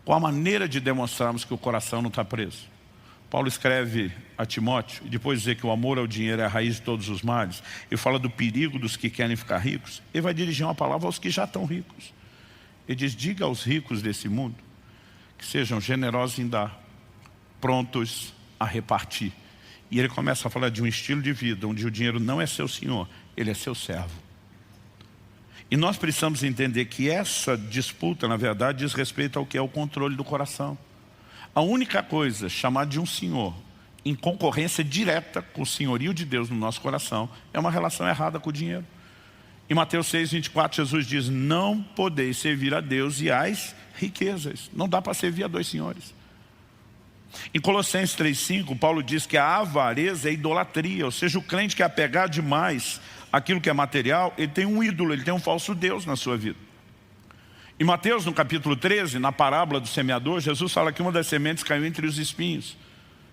Qual a maneira de demonstrarmos que o coração não está preso? Paulo escreve a Timóteo, e depois dizer que o amor ao dinheiro é a raiz de todos os males, e fala do perigo dos que querem ficar ricos, ele vai dirigir uma palavra aos que já estão ricos. Ele diz, diga aos ricos desse mundo que sejam generosos em dar, prontos a repartir. E ele começa a falar de um estilo de vida onde o dinheiro não é seu senhor, ele é seu servo. E nós precisamos entender que essa disputa, na verdade, diz respeito ao que é o controle do coração. A única coisa chamada de um senhor, em concorrência direta com o senhorio de Deus no nosso coração, é uma relação errada com o dinheiro. Em Mateus 6:24, Jesus diz, não podeis servir a Deus e às riquezas. Não dá para servir a dois senhores. Em Colossenses 3:5, Paulo diz que a avareza é idolatria, ou seja, o crente que é apegado demais àquilo que é material, ele tem um ídolo, ele tem um falso Deus na sua vida. Em Mateus, no capítulo 13, na parábola do semeador, Jesus fala que uma das sementes caiu entre os espinhos.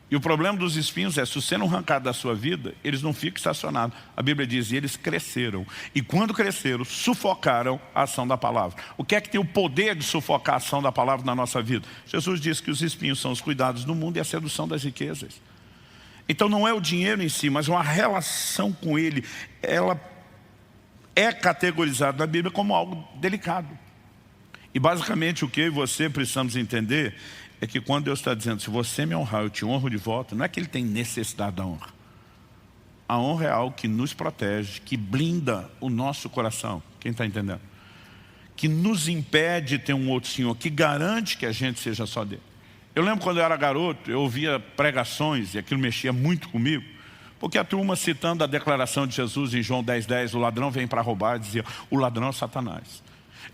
E o problema dos espinhos é, se você não arrancar da sua vida, eles não ficam estacionados. A Bíblia diz, e eles cresceram. E quando cresceram, sufocaram a ação da palavra. O que é que tem o poder de sufocar a ação da palavra na nossa vida? Jesus diz que os espinhos são os cuidados do mundo e a sedução das riquezas. Então não é o dinheiro em si, mas uma relação com ele. Ela é categorizada na Bíblia como algo delicado. E basicamente o que eu e você precisamos entender é que quando Deus está dizendo, se você me honrar, eu te honro de volta, não é que Ele tem necessidade da honra. A honra é algo que nos protege, que blinda o nosso coração. Quem está entendendo? Que nos impede de ter um outro Senhor, que garante que a gente seja só dele. Eu lembro quando eu era garoto, eu ouvia pregações, e aquilo mexia muito comigo, porque a turma citando a declaração de Jesus em João 10:10, o ladrão vem para roubar, dizia, o ladrão é o Satanás.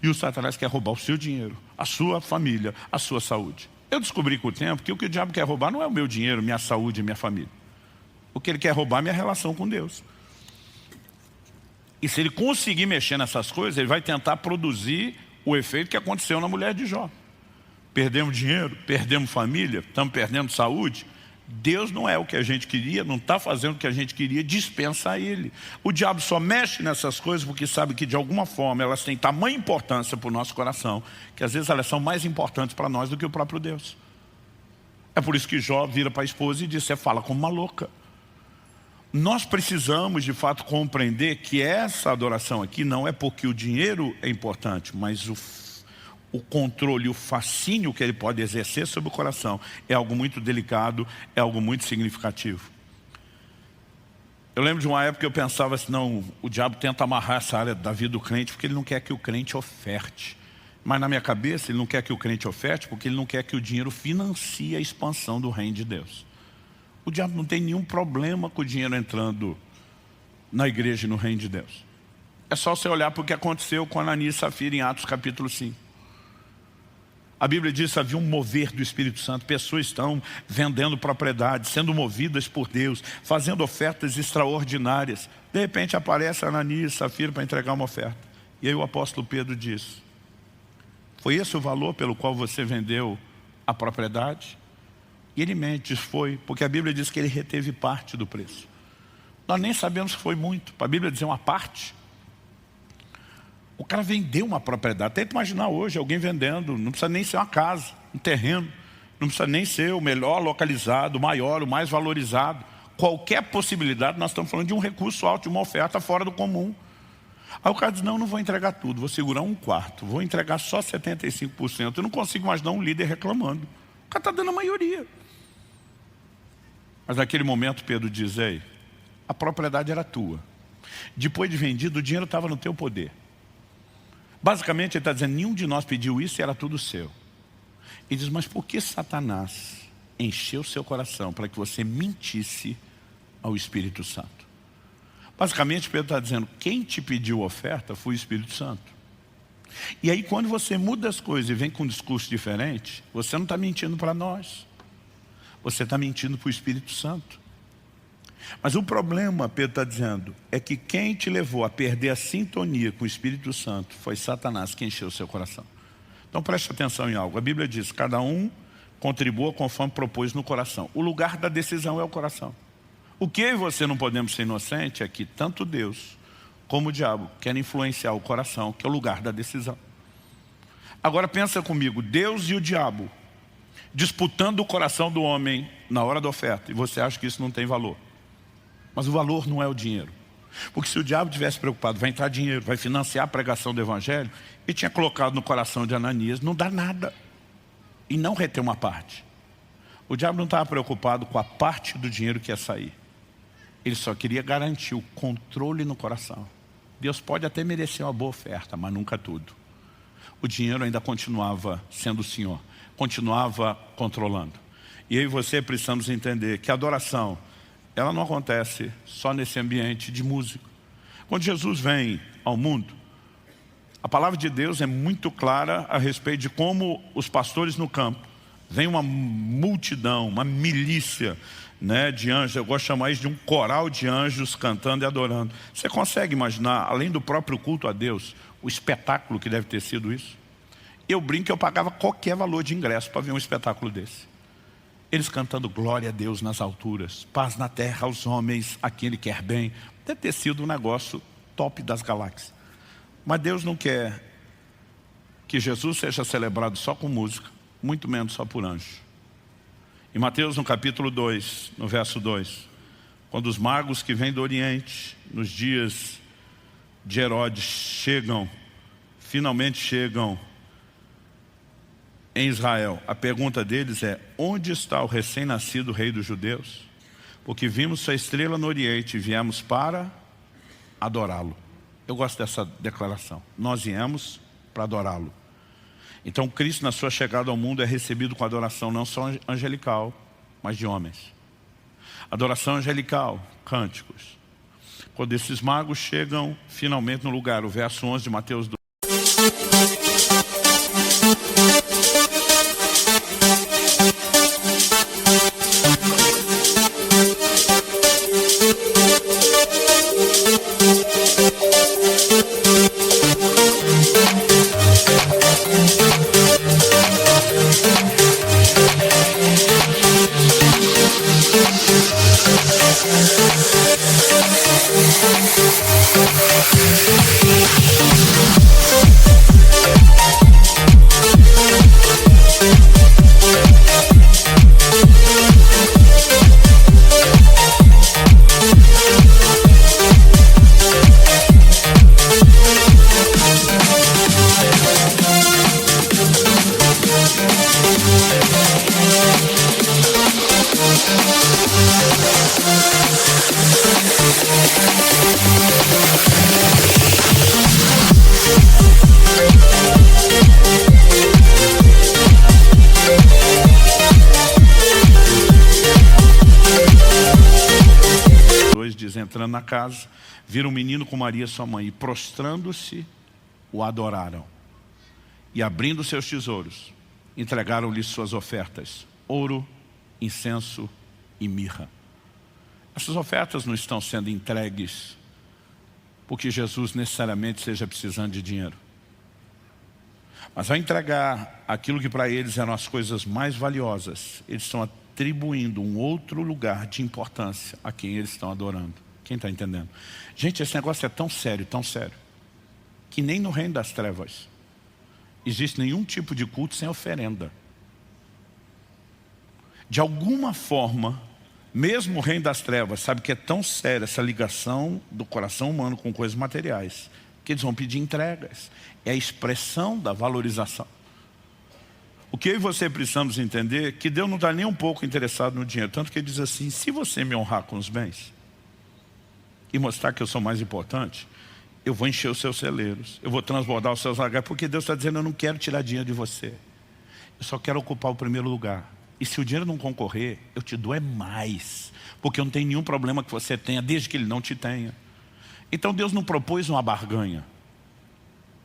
E o Satanás quer roubar o seu dinheiro, a sua família, a sua saúde. Eu descobri com o tempo que o que o diabo quer roubar não é o meu dinheiro, minha saúde e minha família. O que ele quer roubar é minha relação com Deus. E se ele conseguir mexer nessas coisas, ele vai tentar produzir o efeito que aconteceu na mulher de Jó. Perdemos dinheiro, perdemos família, estamos perdendo saúde. Deus não é o que a gente queria, não está fazendo o que a gente queria, dispensa a Ele. O diabo só mexe nessas coisas porque sabe que de alguma forma elas têm tamanha importância para o nosso coração, que às vezes elas são mais importantes para nós do que o próprio Deus. É por isso que Jó vira para a esposa e diz, você fala como uma louca. Nós precisamos de fato compreender que essa adoração aqui não é porque o dinheiro é importante, mas o controle, o fascínio que ele pode exercer sobre o coração é algo muito delicado, é algo muito significativo. Eu lembro de uma época que eu pensava assim, não, o diabo tenta amarrar essa área da vida do crente porque ele não quer que o crente oferte. Mas na minha cabeça ele não quer que o crente oferte porque ele não quer que o dinheiro financie a expansão do reino de Deus. O diabo não tem nenhum problema com o dinheiro entrando na igreja e no reino de Deus. É só você olhar para o que aconteceu com Ananias e Safira em Atos capítulo 5. A Bíblia diz que havia um mover do Espírito Santo. Pessoas estão vendendo propriedades, sendo movidas por Deus, fazendo ofertas extraordinárias. De repente aparece Ananias e Safira para entregar uma oferta. E aí o apóstolo Pedro diz, foi esse o valor pelo qual você vendeu a propriedade? E ele mente, diz, foi, porque a Bíblia diz que ele reteve parte do preço. Nós nem sabemos se foi muito. Para a Bíblia dizer uma parte, o cara vendeu uma propriedade. Tenta imaginar hoje alguém vendendo, não precisa nem ser uma casa, um terreno, não precisa nem ser o melhor localizado, o maior, o mais valorizado. Qualquer possibilidade, nós estamos falando de um recurso alto, de uma oferta fora do comum. Aí o cara diz, não vou entregar tudo, vou segurar um quarto, vou entregar só 75%. Eu não consigo imaginar um líder reclamando. O cara está dando a maioria. Mas naquele momento Pedro diz, ei, a propriedade era tua. Depois de vendido, o dinheiro estava no teu poder. Basicamente ele está dizendo, nenhum de nós pediu isso e era tudo seu. Ele diz, mas por que Satanás encheu seu coração para que você mentisse ao Espírito Santo? Basicamente Pedro está dizendo, quem te pediu oferta foi o Espírito Santo. E aí quando você muda as coisas e vem com um discurso diferente, você não está mentindo para nós. Você está mentindo para o Espírito Santo. Mas o problema, Pedro está dizendo, é que quem te levou a perder a sintonia com o Espírito Santo foi Satanás que encheu o seu coração. Então preste atenção em algo. A Bíblia diz, cada um contribua conforme propôs no coração. O lugar da decisão é o coração. O que eu e você não podemos ser inocente é que tanto Deus como o diabo querem influenciar o coração, que é o lugar da decisão. Agora pensa comigo, Deus e o diabo disputando o coração do homem na hora da oferta. E você acha que isso não tem valor. Mas o valor não é o dinheiro. Porque se o diabo tivesse preocupado, vai entrar dinheiro, vai financiar a pregação do evangelho, ele tinha colocado no coração de Ananias, não dá nada. E não reter uma parte. O diabo não estava preocupado com a parte do dinheiro que ia sair. Ele só queria garantir o controle no coração. Deus pode até merecer uma boa oferta, mas nunca tudo. O dinheiro ainda continuava sendo o Senhor, continuava controlando. E eu e você precisamos entender que a adoração, ela não acontece só nesse ambiente de música. Quando Jesus vem ao mundo, a palavra de Deus é muito clara a respeito de como os pastores no campo, vem uma multidão, uma milícia, né, de anjos. Eu gosto de chamar isso de um coral de anjos cantando e adorando. Você consegue imaginar, além do próprio culto a Deus, o espetáculo que deve ter sido isso? Eu brinco que eu pagava qualquer valor de ingresso para ver um espetáculo desse. Eles cantando glória a Deus nas alturas, paz na terra aos homens, a quem Ele quer bem. Deve ter sido um negócio top das galáxias. Mas Deus não quer que Jesus seja celebrado só com música, muito menos só por anjo. Em Mateus, no capítulo 2, no verso 2, quando os magos que vêm do Oriente, nos dias de Herodes, finalmente chegam em Israel, a pergunta deles é: onde está o recém-nascido rei dos judeus? Porque vimos sua estrela no Oriente e viemos para adorá-lo. Eu gosto dessa declaração. Nós viemos para adorá-lo. Então Cristo, na sua chegada ao mundo, é recebido com adoração não só angelical, mas de homens. Adoração angelical, cânticos. Quando esses magos chegam finalmente no lugar, o verso 11 de Mateus 2. Entrando na casa, viram um menino com Maria sua mãe, e prostrando-se, o adoraram. E abrindo seus tesouros, entregaram-lhe suas ofertas: ouro, incenso e mirra. Essas ofertas não estão sendo entregues porque Jesus necessariamente esteja precisando de dinheiro. Mas ao entregar aquilo que para eles eram as coisas mais valiosas, eles estão atribuindo um outro lugar de importância a quem eles estão adorando. Quem está entendendo? Gente, esse negócio é tão sério, que nem no reino das trevas existe nenhum tipo de culto sem oferenda. De alguma forma, mesmo o reino das trevas sabe que é tão séria essa ligação do coração humano com coisas materiais, que eles vão pedir entregas. É a expressão da valorização. O que eu e você precisamos entender é que Deus não está nem um pouco interessado no dinheiro. Tanto que Ele diz assim: se você me honrar com os bens e mostrar que eu sou mais importante, eu vou encher os seus celeiros, eu vou transbordar os seus lagares, porque Deus está dizendo: eu não quero tirar dinheiro de você, eu só quero ocupar o primeiro lugar. E se o dinheiro não concorrer, eu te dou é mais, porque eu não tenho nenhum problema que você tenha, desde que ele não te tenha. Então Deus não propôs uma barganha.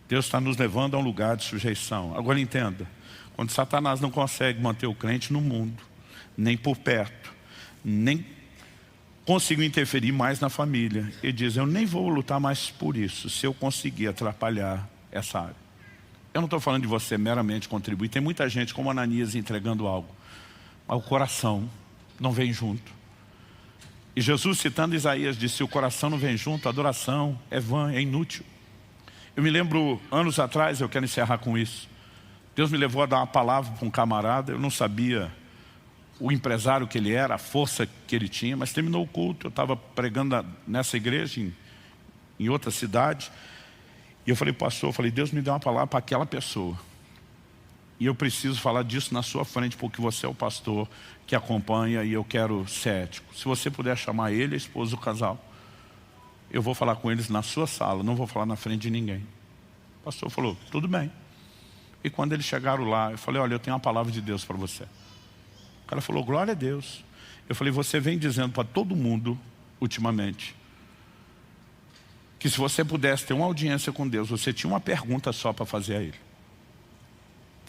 Deus está nos levando a um lugar de sujeição. Agora entenda, quando Satanás não consegue manter o crente no mundo, nem por perto, nem conseguiu interferir mais na família, ele diz: eu nem vou lutar mais por isso, se eu conseguir atrapalhar essa área. Eu não estou falando de você meramente contribuir. Tem muita gente como Ananias entregando algo, mas o coração não vem junto. E Jesus, citando Isaías, disse: se o coração não vem junto, a adoração é vã, é inútil. Eu me lembro, anos atrás, eu quero encerrar com isso, Deus me levou a dar uma palavra para um camarada, eu não sabia o empresário que ele era, a força que ele tinha, mas terminou o culto, eu estava pregando nessa igreja, em outra cidade, e eu falei, pastor, Deus me deu uma palavra para aquela pessoa, e eu preciso falar disso na sua frente, porque você é o pastor que acompanha e eu quero ser ético. Se você puder chamar ele, a esposa do casal, eu vou falar com eles na sua sala, não vou falar na frente de ninguém. O pastor falou, tudo bem. E quando eles chegaram lá, eu falei, olha, eu tenho uma palavra de Deus para você. O cara falou, glória a Deus. Eu falei, você vem dizendo para todo mundo, ultimamente, que se você pudesse ter uma audiência com Deus, você tinha uma pergunta só para fazer a Ele.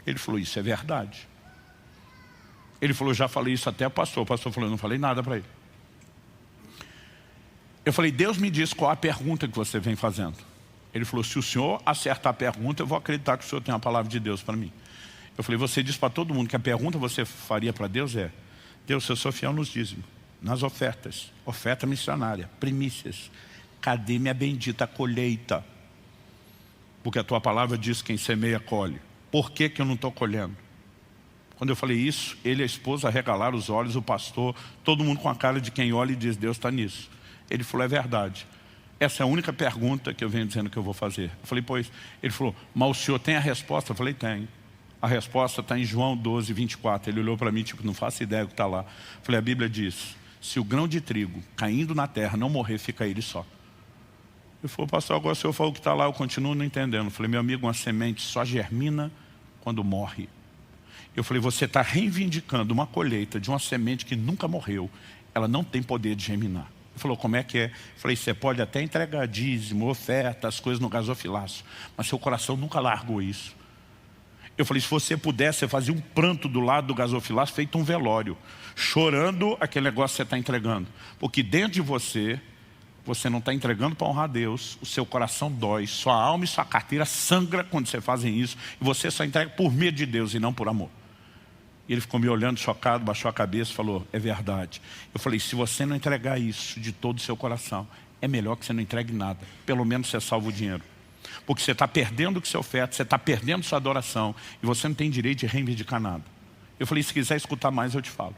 Ele falou, isso é verdade. Ele falou, já falei isso até ao pastor. O pastor falou, eu não falei nada para ele. Eu falei, Deus me diz qual a pergunta que você vem fazendo. Ele falou, se o senhor acertar a pergunta, eu vou acreditar que o senhor tem uma palavra de Deus para mim. Eu falei, você diz para todo mundo que a pergunta que você faria para Deus é, Deus, eu sou fiel nos dízimos, nas ofertas, oferta missionária, primícias. Cadê minha bendita colheita? Porque a tua palavra diz que quem semeia colhe. Por que que eu não estou colhendo? Quando eu falei isso, ele e a esposa arregalaram os olhos, o pastor, todo mundo com a cara de quem olha e diz, Deus está nisso. Ele falou, é verdade. Essa é a única pergunta que eu venho dizendo que eu vou fazer. Eu falei, pois. Ele falou, mas o senhor tem a resposta? Eu falei, tem. A resposta está em João 12, 24. Ele olhou para mim, tipo, não faço ideia do que está lá. Eu falei, a Bíblia diz, se o grão de trigo caindo na terra não morrer, fica ele só. Ele falou, pastor, agora o senhor falou que está lá, eu continuo não entendendo. Eu falei, meu amigo, uma semente só germina quando morre. Eu falei, você está reivindicando uma colheita de uma semente que nunca morreu. Ela não tem poder de germinar. Ele falou, como é que é? Eu falei, você pode até entregar dízimo, oferta, as coisas no gasofilácio, mas seu coração nunca largou isso. Eu falei, se você pudesse, você fazia um pranto do lado do gasofilácio, feito um velório, chorando aquele negócio que você está entregando. Porque dentro de você não está entregando para honrar a Deus, o seu coração dói, sua alma e sua carteira sangra quando você fazem isso, e você só entrega por medo de Deus e não por amor. E ele ficou me olhando chocado, baixou a cabeça e falou, é verdade. Eu falei, se você não entregar isso de todo o seu coração, é melhor que você não entregue nada. Pelo menos você salva o dinheiro. Porque você está perdendo o que você oferta, você está perdendo sua adoração, e você não tem direito de reivindicar nada. Eu falei, se quiser escutar mais, eu te falo.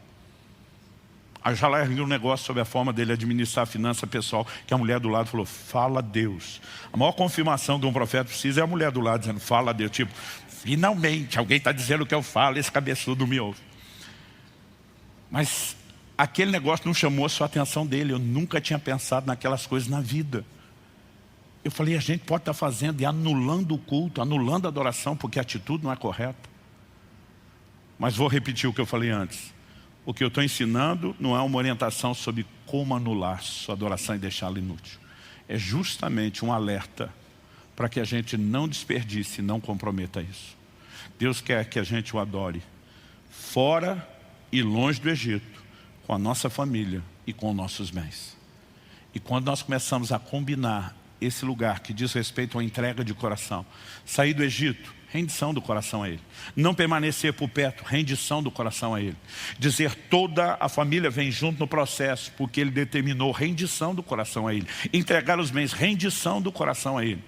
Aí já larguei um negócio sobre a forma dele administrar a finança pessoal, que a mulher do lado falou, fala a Deus. A maior confirmação que um profeta precisa é a mulher do lado dizendo, fala a Deus. Tipo, finalmente, alguém está dizendo o que eu falo, esse cabeçudo me ouve. Mas aquele negócio não chamou a sua atenção dele. Eu nunca tinha pensado naquelas coisas na vida. Eu falei, a gente pode estar fazendo e anulando o culto, anulando a adoração, porque a atitude não é correta. Mas vou repetir o que eu falei antes. O que eu estou ensinando não é uma orientação sobre como anular sua adoração e deixá-la inútil. É justamente um alerta para que a gente não desperdice, não comprometa isso. Deus quer que a gente o adore fora e longe do Egito, com a nossa família e com nossos bens. E quando nós começamos a combinar esse lugar que diz respeito à entrega de coração, sair do Egito, rendição do coração a Ele. Não permanecer por perto, rendição do coração a Ele. Dizer toda a família vem junto no processo, porque Ele determinou rendição do coração a Ele. Entregar os bens, rendição do coração a Ele.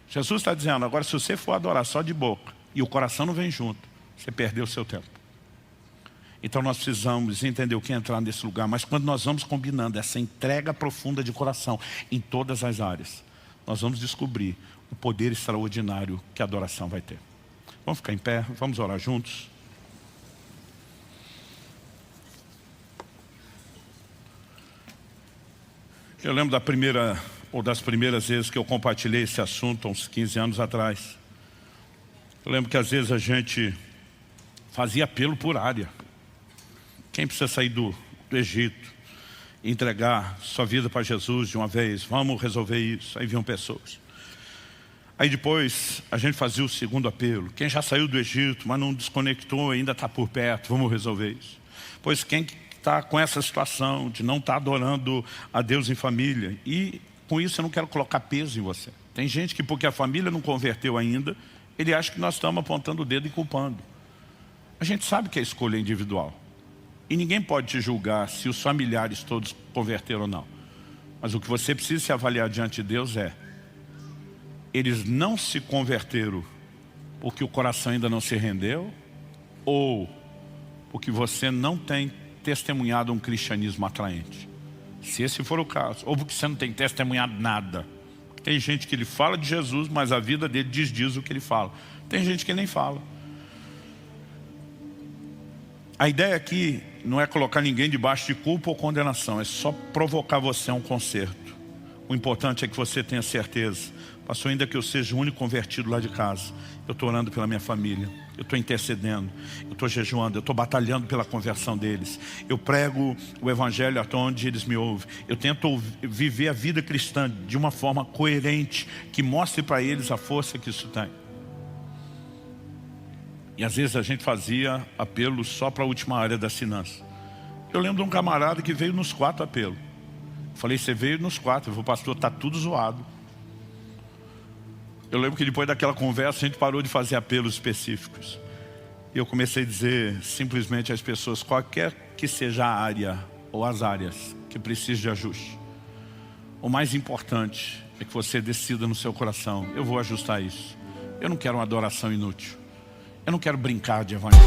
Jesus está dizendo, agora se você for adorar só de boca e o coração não vem junto, você perdeu o seu tempo. Então nós precisamos entender o que é entrar nesse lugar, mas quando nós vamos combinando essa entrega profunda de coração em todas as áreas, nós vamos descobrir o poder extraordinário que a adoração vai ter. Vamos ficar em pé, vamos orar juntos. Eu lembro das primeiras vezes que eu compartilhei esse assunto, há uns 15 anos atrás. Eu lembro que às vezes a gente fazia apelo por área. Quem precisa sair do Egito, entregar sua vida para Jesus de uma vez, vamos resolver isso. Aí vinham pessoas. Aí depois a gente fazia o segundo apelo. Quem já saiu do Egito, mas não desconectou, ainda está por perto, vamos resolver isso. Pois quem está com essa situação de não estar adorando a Deus em família. E com isso eu não quero colocar peso em você. Tem gente que porque a família não converteu ainda, ele acha que nós estamos apontando o dedo e culpando. A gente sabe que a escolha é individual. E ninguém pode te julgar se os familiares todos converteram ou não. Mas o que você precisa se avaliar diante de Deus é: eles não se converteram porque o coração ainda não se rendeu, ou porque você não tem testemunhado um cristianismo atraente. Se esse for o caso, ou porque você não tem testemunhado nada. Tem gente que ele fala de Jesus, mas a vida dele diz o que ele fala. Tem gente que nem fala. A ideia aqui não é colocar ninguém debaixo de culpa ou condenação, é só provocar você a um conserto. O importante é que você tenha certeza. Pastor, ainda que eu seja o único convertido lá de casa, eu estou orando pela minha família, eu estou intercedendo, eu estou jejuando, eu estou batalhando pela conversão deles. Eu prego o evangelho até onde eles me ouvem. Eu tento viver a vida cristã de uma forma coerente, que mostre para eles a força que isso tem. E às vezes a gente fazia apelos só para a última área das finanças. Eu lembro de um camarada que veio nos 4 apelos. Eu falei, você veio nos 4, eu falei, pastor, está tudo zoado. Eu lembro que depois daquela conversa a gente parou de fazer apelos específicos. E eu comecei a dizer simplesmente às pessoas, qualquer que seja a área ou as áreas que precise de ajuste, o mais importante é que você decida no seu coração, eu vou ajustar isso. Eu não quero uma adoração inútil. Eu não quero brincar de evangelho.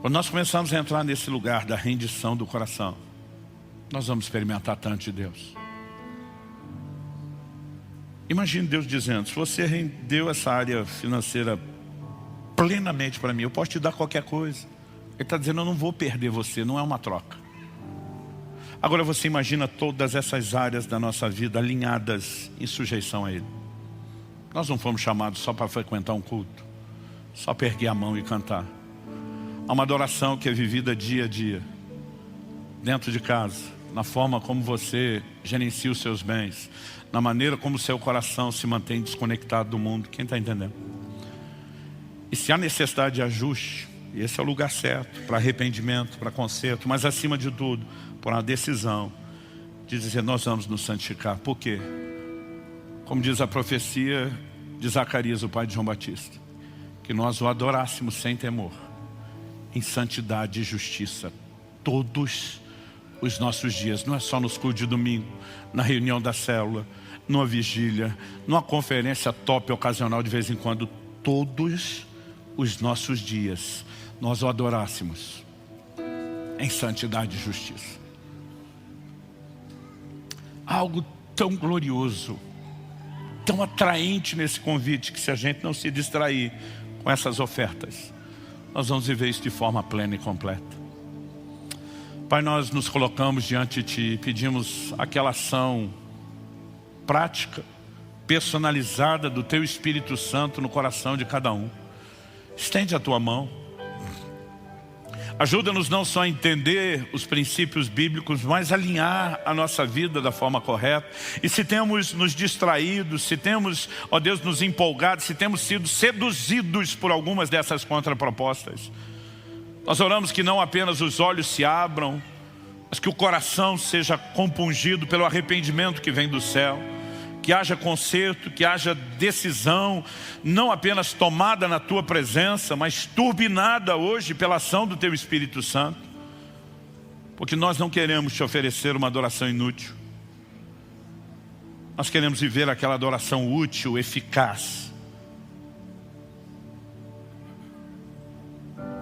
Quando nós começamos a entrar nesse lugar da rendição do coração, nós vamos experimentar tanto de Deus. Imagine Deus dizendo, se você rendeu essa área financeira plenamente para mim, eu posso te dar qualquer coisa. Ele está dizendo, eu não vou perder você, não é uma troca. Agora você imagina todas essas áreas da nossa vida alinhadas em sujeição a Ele. Nós não fomos chamados só para frequentar um culto, só para erguer a mão e cantar. Há uma adoração que é vivida dia a dia, dentro de casa, na forma como você gerencia os seus bens, na maneira como o seu coração se mantém desconectado do mundo. Quem está entendendo? E se há necessidade de ajuste, esse é o lugar certo para arrependimento, para conserto, mas acima de tudo, por uma decisão de dizer, nós vamos nos santificar. Por quê? Como diz a profecia de Zacarias, o pai de João Batista, que nós o adorássemos sem temor, em santidade e justiça, todos os nossos dias. Não é só nos cultos de domingo, na reunião da célula, numa vigília, numa conferência top ocasional de vez em quando. Todos os nossos dias nós o adorássemos em santidade e justiça. Algo tão glorioso, tão atraente nesse convite, que se a gente não se distrair com essas ofertas, nós vamos viver isso de forma plena e completa. Pai, nós nos colocamos diante de Ti e pedimos aquela ação prática, personalizada do Teu Espírito Santo no coração de cada um. Estende a Tua mão. Ajuda-nos não só a entender os princípios bíblicos, mas alinhar a nossa vida da forma correta. E se temos nos distraído, se temos, ó Deus, nos empolgado, se temos sido seduzidos por algumas dessas contrapropostas, nós oramos que não apenas os olhos se abram, mas que o coração seja compungido pelo arrependimento que vem do céu. Que haja conserto, que haja decisão, não apenas tomada na Tua presença, mas turbinada hoje pela ação do Teu Espírito Santo. Porque nós não queremos Te oferecer uma adoração inútil. Nós queremos viver aquela adoração útil, eficaz.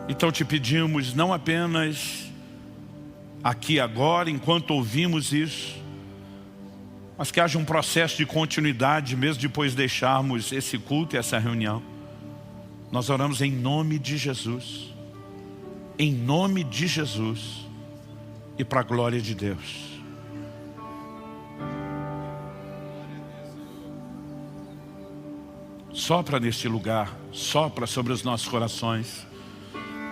Então Te pedimos, não apenas aqui agora, enquanto ouvimos isso, mas que haja um processo de continuidade, mesmo depois de deixarmos esse culto e essa reunião. Nós oramos em nome de Jesus. Em nome de Jesus. E para a glória de Deus. Sopra neste lugar, sopra sobre os nossos corações.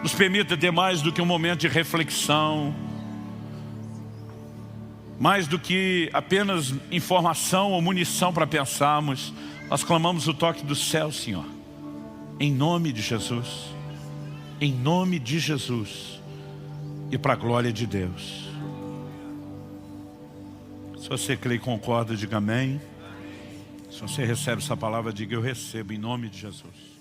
Nos permita ter mais do que um momento de reflexão, mais do que apenas informação ou munição para pensarmos. Nós clamamos o toque do céu, Senhor, em nome de Jesus, em nome de Jesus e para a glória de Deus. Se você crê e concorda, diga amém. Se você recebe essa palavra, diga eu recebo em nome de Jesus.